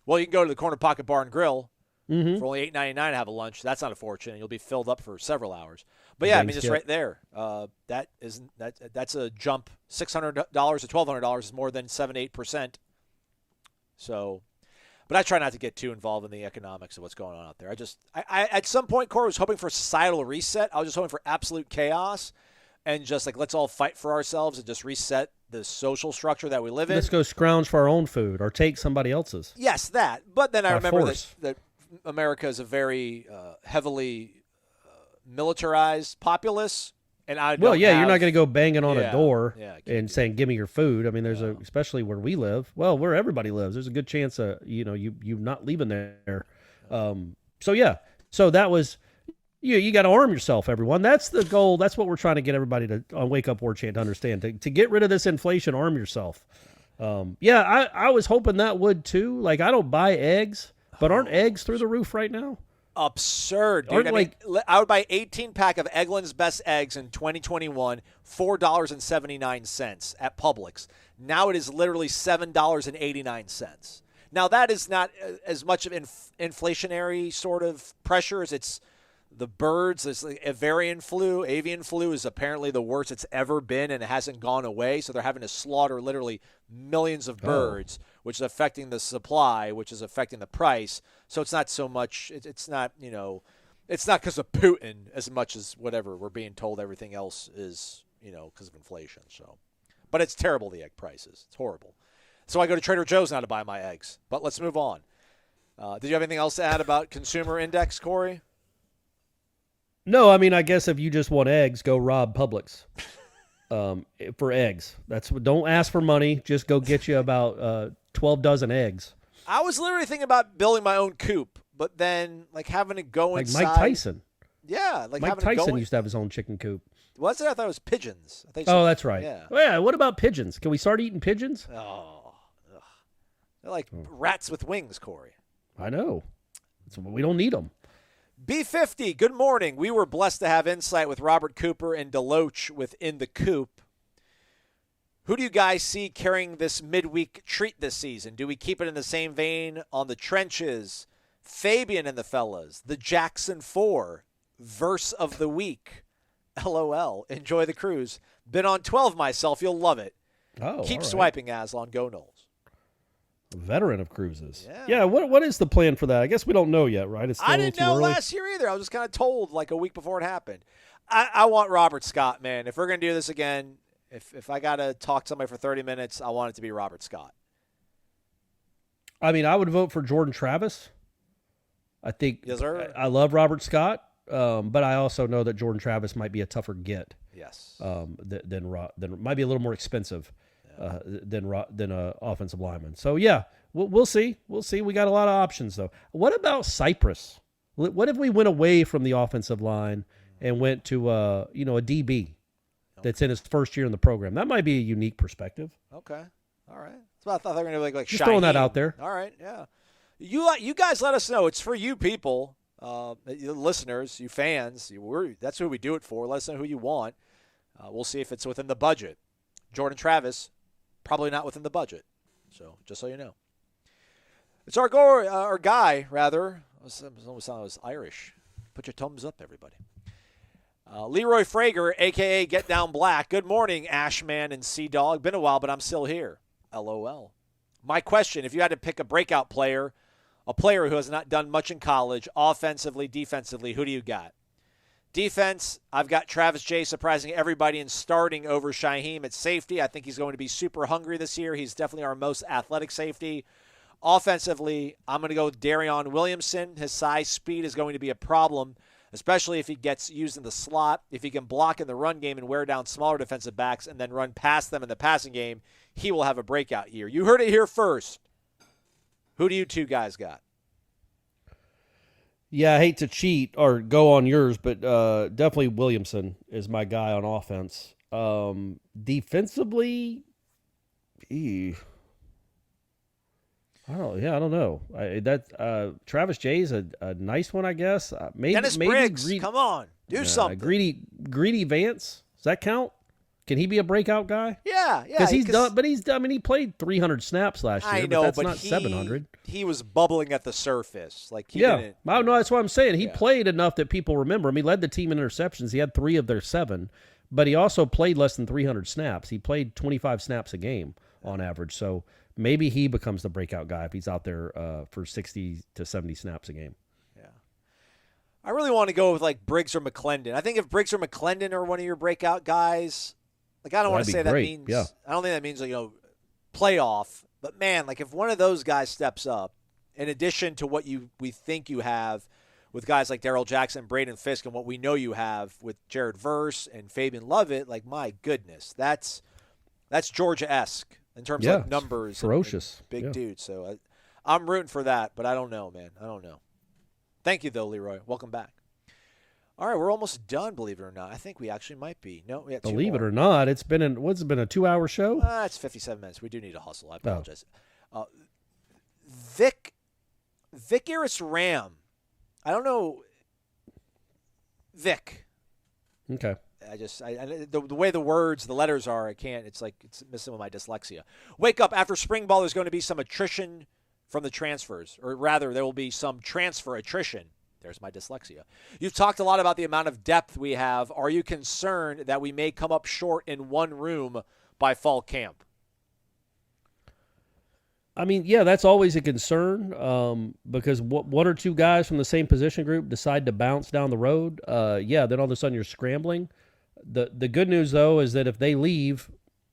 Well, you can go to the Corner Pocket Bar and Grill for only $8.99 to have a lunch. That's not a fortune, and you'll be filled up for several hours. But yeah, just right there, that's a jump. $600 to $1,200 is more than 7-8%. So. But I try not to get too involved in the economics of what's going on out there. I at some point, Corey was hoping for a societal reset. I was just hoping for absolute chaos and just like, let's all fight for ourselves and just reset the social structure that we live in. Let's go scrounge for our own food or take somebody else's. Yes, that. But then I remember that America is a very heavily militarized populace. And you're not going to go banging on a door and saying, "Give me your food." I mean, especially where we live. Well, where everybody lives, there's a good chance you not leaving there. So that was you got to arm yourself, everyone. That's the goal. That's what we're trying to get everybody to on Wake Up Warchant to understand. To get rid of this inflation, arm yourself. I was hoping that would too. Like I don't buy eggs. But aren't eggs through the roof right now? Absurd, dude. I would buy 18-pack of Eggland's Best Eggs in 2021, $4.79 at Publix. Now it is literally $7.89. Now that is not as much of inflationary sort of pressure as it's the birds. It's like avian flu is apparently the worst it's ever been, and it hasn't gone away. So they're having to slaughter literally millions of birds, which is affecting the supply, which is affecting the price. So it's not so much. It's not it's not because of Putin as much as whatever we're being told. Everything else is because of inflation. So, but it's terrible, the egg prices. It's horrible. So I go to Trader Joe's now to buy my eggs. But let's move on. Did you have anything else to add about consumer index, Corey? No, I mean, I guess if you just want eggs, go rob Publix for eggs. Don't ask for money. Just go get you about 12 dozen eggs. I was literally thinking about building my own coop, but then having to go inside. Mike Tyson. Yeah, Mike Tyson used to have his own chicken coop. Was it? I thought it was pigeons. That's right. Yeah. Well, yeah. What about pigeons? Can we start eating pigeons? Oh, ugh. They're like rats with wings, Corey. I know. We don't need them. B50, good morning. We were blessed to have insight with Robert Cooper and Deloach within the coop. Who do you guys see carrying this midweek treat this season? Do we keep it in the same vein on the trenches? Fabian and the fellas, the Jackson 4, verse of the week. LOL. Enjoy the cruise. Been on 12 myself. You'll love it. Keep swiping, Aslan. Go Noles. Veteran of cruises. Yeah. What is the plan for that? I guess we don't know yet, right? It's still I didn't know early. Last year either. I was just kind of told a week before it happened. I want Robert Scott, man. If we're going to do this again, if I got to talk to somebody for 30 minutes, I want it to be Robert Scott. I mean, I would vote for Jordan Travis. I think yes, sir. I love Robert Scott, but I also know that Jordan Travis might be a tougher get. Yes. Than might be a little more expensive. Than a offensive lineman. So yeah, we'll see. We'll see. We got a lot of options though. What about Cypress? What if we went away from the offensive line and went to a DB that's in his first year in the program? That might be a unique perspective. Okay. All right. So I thought they were going to be like just throwing that out there. All right. Yeah. You guys let us know. It's for you people, you listeners, you fans. That's who we do it for. Let us know who you want. We'll see if it's within the budget. Jordan Travis. Probably not within the budget. So, just so you know. It's our guy, rather. It almost sounded like Irish. Put your thumbs up, everybody. Leroy Frager, a.k.a. Get Down Black. Good morning, Ashman and Sea Dog. Been a while, but I'm still here. LOL. My question, if you had to pick a breakout player, a player who has not done much in college, offensively, defensively, who do you got? Defense, I've got Travis Jay surprising everybody and starting over Shyheim at safety. I think he's going to be super hungry this year. He's definitely our most athletic safety. Offensively, I'm going to go with Darion Williamson. His size, speed is going to be a problem, especially if he gets used in the slot. If he can block in the run game and wear down smaller defensive backs and then run past them in the passing game, he will have a breakout year. You heard it here first. Who do you two guys got? Yeah, I hate to cheat or go on yours, but definitely Williamson is my guy on offense. Defensively, I don't know. Travis Jay's a nice one, I guess. Dennis Briggs, come on, do something. Greedy Vance, does that count? Can he be a breakout guy? Yeah. Because he's done, but he's done. I mean, he played 300 snaps last year. I know, but that's not 700. He was bubbling at the surface, no, that's what I'm saying. He played enough that people remember him. He led the team in interceptions. He had 3 of their 7, but he also played less than 300 snaps. He played 25 snaps a game on average. So maybe he becomes the breakout guy if he's out there for 60 to 70 snaps a game. Yeah, I really want to go with Briggs or McClendon. I think if Briggs or McClendon are one of your breakout guys. I don't want to say that means I don't think that means playoff, but man, if one of those guys steps up, in addition to what we think you have with guys like Darrell Jackson, Braden Fisk, and what we know you have with Jared Verse and Fabian Lovett, my goodness, that's Georgia-esque in terms of numbers, ferocious, and big dude. So I'm rooting for that, but I don't know, man. I don't know. Thank you though, Leroy. Welcome back. All right, we're almost done, believe it or not. I think we actually might be. No, we have 2 Believe more. it or not, it's been a 2-hour show? It's 57 minutes. We do need to hustle. I apologize. Vic Vic Ram. I don't know. Vic. Okay. The way the words, the letters are, I can't. It's like it's missing with my dyslexia. Wake up. After spring ball, there's going to be some attrition from the transfers. Or rather, there will be some transfer attrition. There's my dyslexia. You've talked a lot about the amount of depth we have. Are you concerned that we may come up short in one room by fall camp? I mean, yeah, that's always a concern because one or two guys from the same position group decide to bounce down the road. Then all of a sudden you're scrambling. The good news, though, is that if they leave,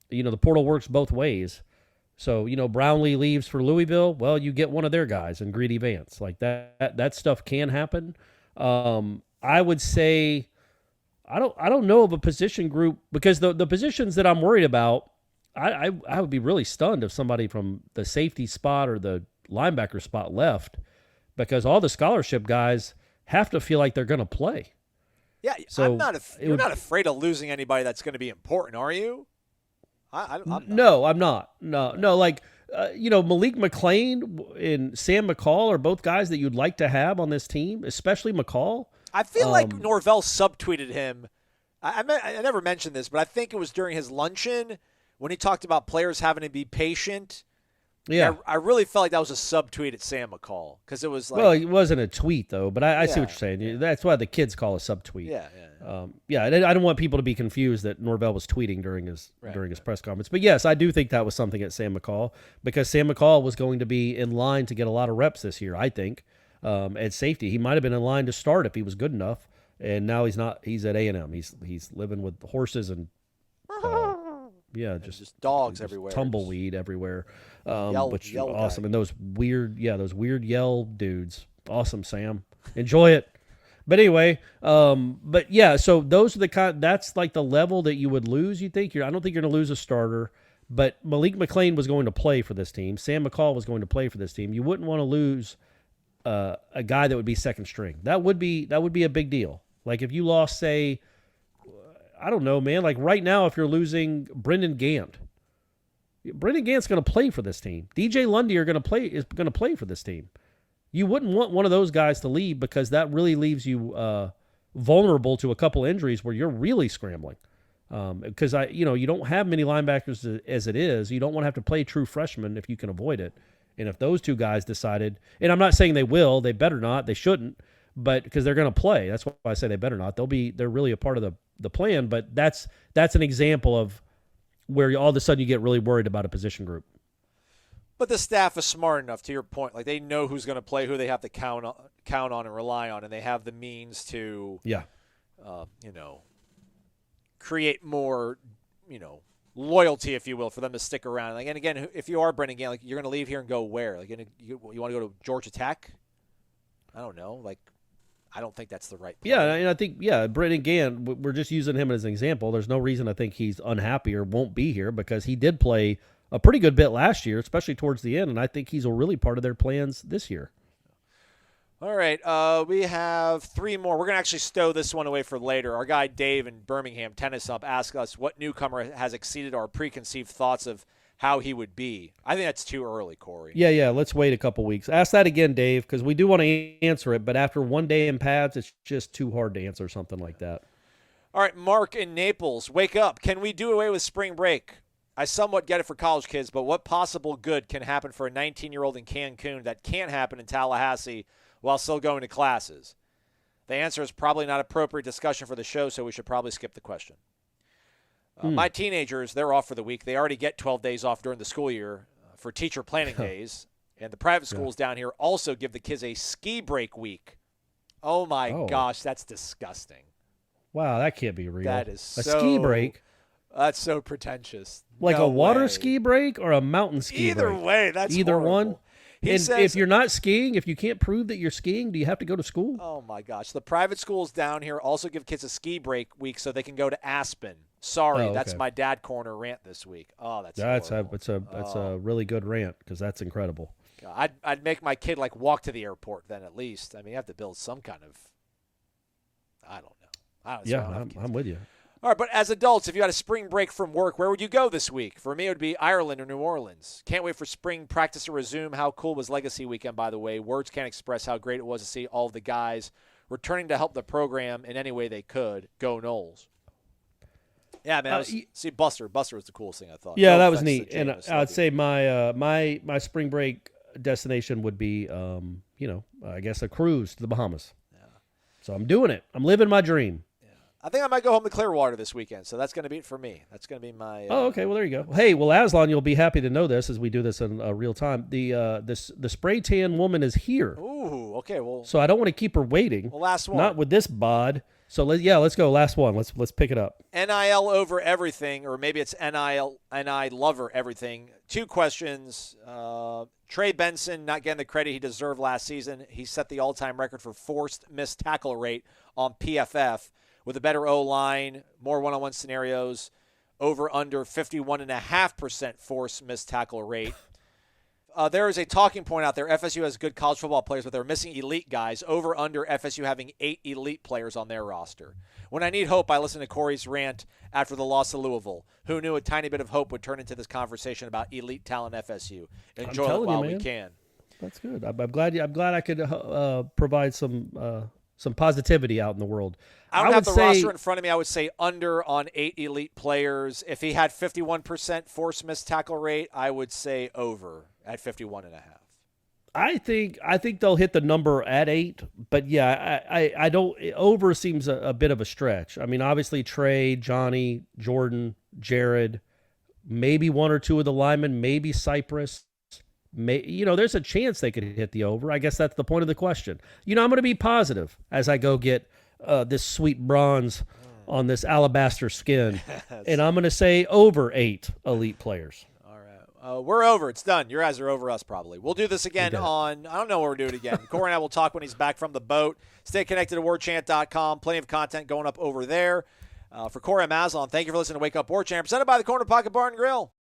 the portal works both ways. So, Brownlee leaves for Louisville, well, you get one of their guys in Greedy Vance. Like that stuff can happen. I would say I don't know of a position group because the positions that I'm worried about, I would be really stunned if somebody from the safety spot or the linebacker spot left because all the scholarship guys have to feel like they're going to play. Yeah, so you're not afraid of losing anybody that's going to be important, are you? I'm not. No, I'm not. No. Like, Malik McClain and Sam McCall are both guys that you'd like to have on this team, especially McCall. I feel like Norvell subtweeted him. I never mentioned this, but I think it was during his luncheon when he talked about players having to be patient. Yeah. I really felt like that was a subtweet at Sam McCall because it was like. Well, it wasn't a tweet, though, but I see what you're saying. Yeah. That's why the kids call a subtweet. Yeah. I don't want people to be confused that Norvell was tweeting during his press conference. But, yes, I do think that was something at Sam McCall because Sam McCall was going to be in line to get a lot of reps this year, I think, at safety. He might have been in line to start if he was good enough, and now he's not. He's at A&M. He's living with horses and just dogs everywhere, tumbleweed everywhere, which yell awesome. guy. And those weird yell dudes, awesome. Sam, enjoy it. But anyway, so those are the kind. That's like the level that you would lose. You think I don't think you're going to lose a starter, but Malik McClain was going to play for this team. Sam McCall was going to play for this team. You wouldn't want to lose a guy that would be second string. That would be a big deal. Like if you lost, say, I don't know, man. Like right now, if you're losing Brendan Gant Gant's going to play for this team. DJ Lundy is going to play for this team. You wouldn't want one of those guys to leave because that really leaves you vulnerable to a couple injuries where you're really scrambling. Because you don't have many linebackers as it is. You don't want to have to play true freshmen if you can avoid it. And if those two guys decided, and I'm not saying they will, they better not, they shouldn't, but because they're going to play. That's why I say they better not. They're really a part of the plan. But that's an example of where all of a sudden you get really worried about a position group. But the staff is smart enough, to your point. Like they know who's going to play, who they have to count on and rely on, and they have the means to, create more, loyalty, if you will, for them to stick around. Like, and again, if you are Brendan Gant, like you're going to leave here and go where? Like, you want to go to Georgia Tech? I don't know. Like, I don't think that's the right play. Yeah, and I think Brendan Gant. We're just using him as an example. There's no reason I think he's unhappy or won't be here because he did play a pretty good bit last year, especially towards the end, and I think he's a really part of their plans this year. All right, we have three more. We're going to actually stow this one away for later. Our guy Dave in Birmingham, Tennis Up, asked us what newcomer has exceeded our preconceived thoughts of how he would be. I think that's too early, Corey. Yeah, let's wait a couple weeks. Ask that again, Dave, because we do want to answer it, but after one day in pads, it's just too hard to answer something like that. All right, Mark in Naples, wake up. Can we do away with spring break? I somewhat get it for college kids, but what possible good can happen for a 19-year-old in Cancun that can't happen in Tallahassee while still going to classes? The answer is probably not appropriate discussion for the show, so we should probably skip the question. My teenagers, they're off for the week. They already get 12 days off during the school year for teacher planning days, and the private schools down here also give the kids a ski break week. Oh, my gosh, that's disgusting. Wow, that can't be real. That is a ski break. That's so pretentious. Like no a water way. Ski break or a mountain ski Either break? way, that's either horrible. one. He and says, if you're not skiing, if you can't prove that you're skiing, do you have to go to school? Oh my gosh! The private schools down here also give kids a ski break week so they can go to Aspen. Sorry, that's my dad corner rant this week. Oh, that's a really good rant because that's incredible. God, I'd make my kid like walk to the airport then at least. I mean, you have to build some kind of. I don't know. I'm with you. All right, but as adults, if you had a spring break from work, where would you go this week? For me, it would be Ireland or New Orleans. Can't wait for spring practice to resume. How cool was Legacy Weekend, by the way? Words can't express how great it was to see all of the guys returning to help the program in any way they could. Go Noles. Yeah, man, see Buster. Buster was the coolest thing I thought. Yeah, No that was offense neat. to And Jameis, I'd say my spring break destination would be, I guess a cruise to the Bahamas. Yeah. So I'm doing it. I'm living my dream. I think I might go home to Clearwater this weekend, so that's going to be it for me. That's going to be my. Oh, okay. Well, there you go. Hey, well, Aslan, you'll be happy to know this as we do this in real time. The spray tan woman is here. Ooh, okay. Well, so I don't want to keep her waiting. Well, last one. Not with this bod. So let's go. Last one. Let's pick it up. NIL over everything, or maybe it's NIL lover everything. 2 questions. Trey Benson not getting the credit he deserved last season. He set the all-time record for forced missed tackle rate on PFF. With a better O-line, more one-on-one scenarios, over under 51.5% force missed tackle rate. There is a talking point out there. FSU has good college football players, but they're missing elite guys. Over under FSU having 8 elite players on their roster. When I need hope, I listen to Corey's rant after the loss to Louisville. Who knew a tiny bit of hope would turn into this conversation about elite talent FSU? Enjoy it while we can. That's good. I'm glad I could provide some positivity out in the world. I don't have the roster in front of me. I would say under on 8 elite players. If he had 51% force missed tackle rate, I would say over at 51.5. I think they'll hit the number at 8, but yeah, I don't. Over seems a bit of a stretch. I mean, obviously Trey, Johnny, Jordan, Jared, maybe 1 or 2 of the linemen, maybe Cypress. There's a chance they could hit the over. I guess that's the point of the question. I'm going to be positive as I go get this sweet bronze on this alabaster skin, and I'm going to say over 8 elite players. All right. We're over. It's done. Your guys are over us probably. We'll do this again on, I don't know what we're doing again. Corey and I will talk when he's back from the boat. Stay connected to warchant.com. Plenty of content going up over there. For Corey, I'm Aslan. Thank you for listening to Wake Up Warchant, presented by the Corner Pocket Bar and Grill.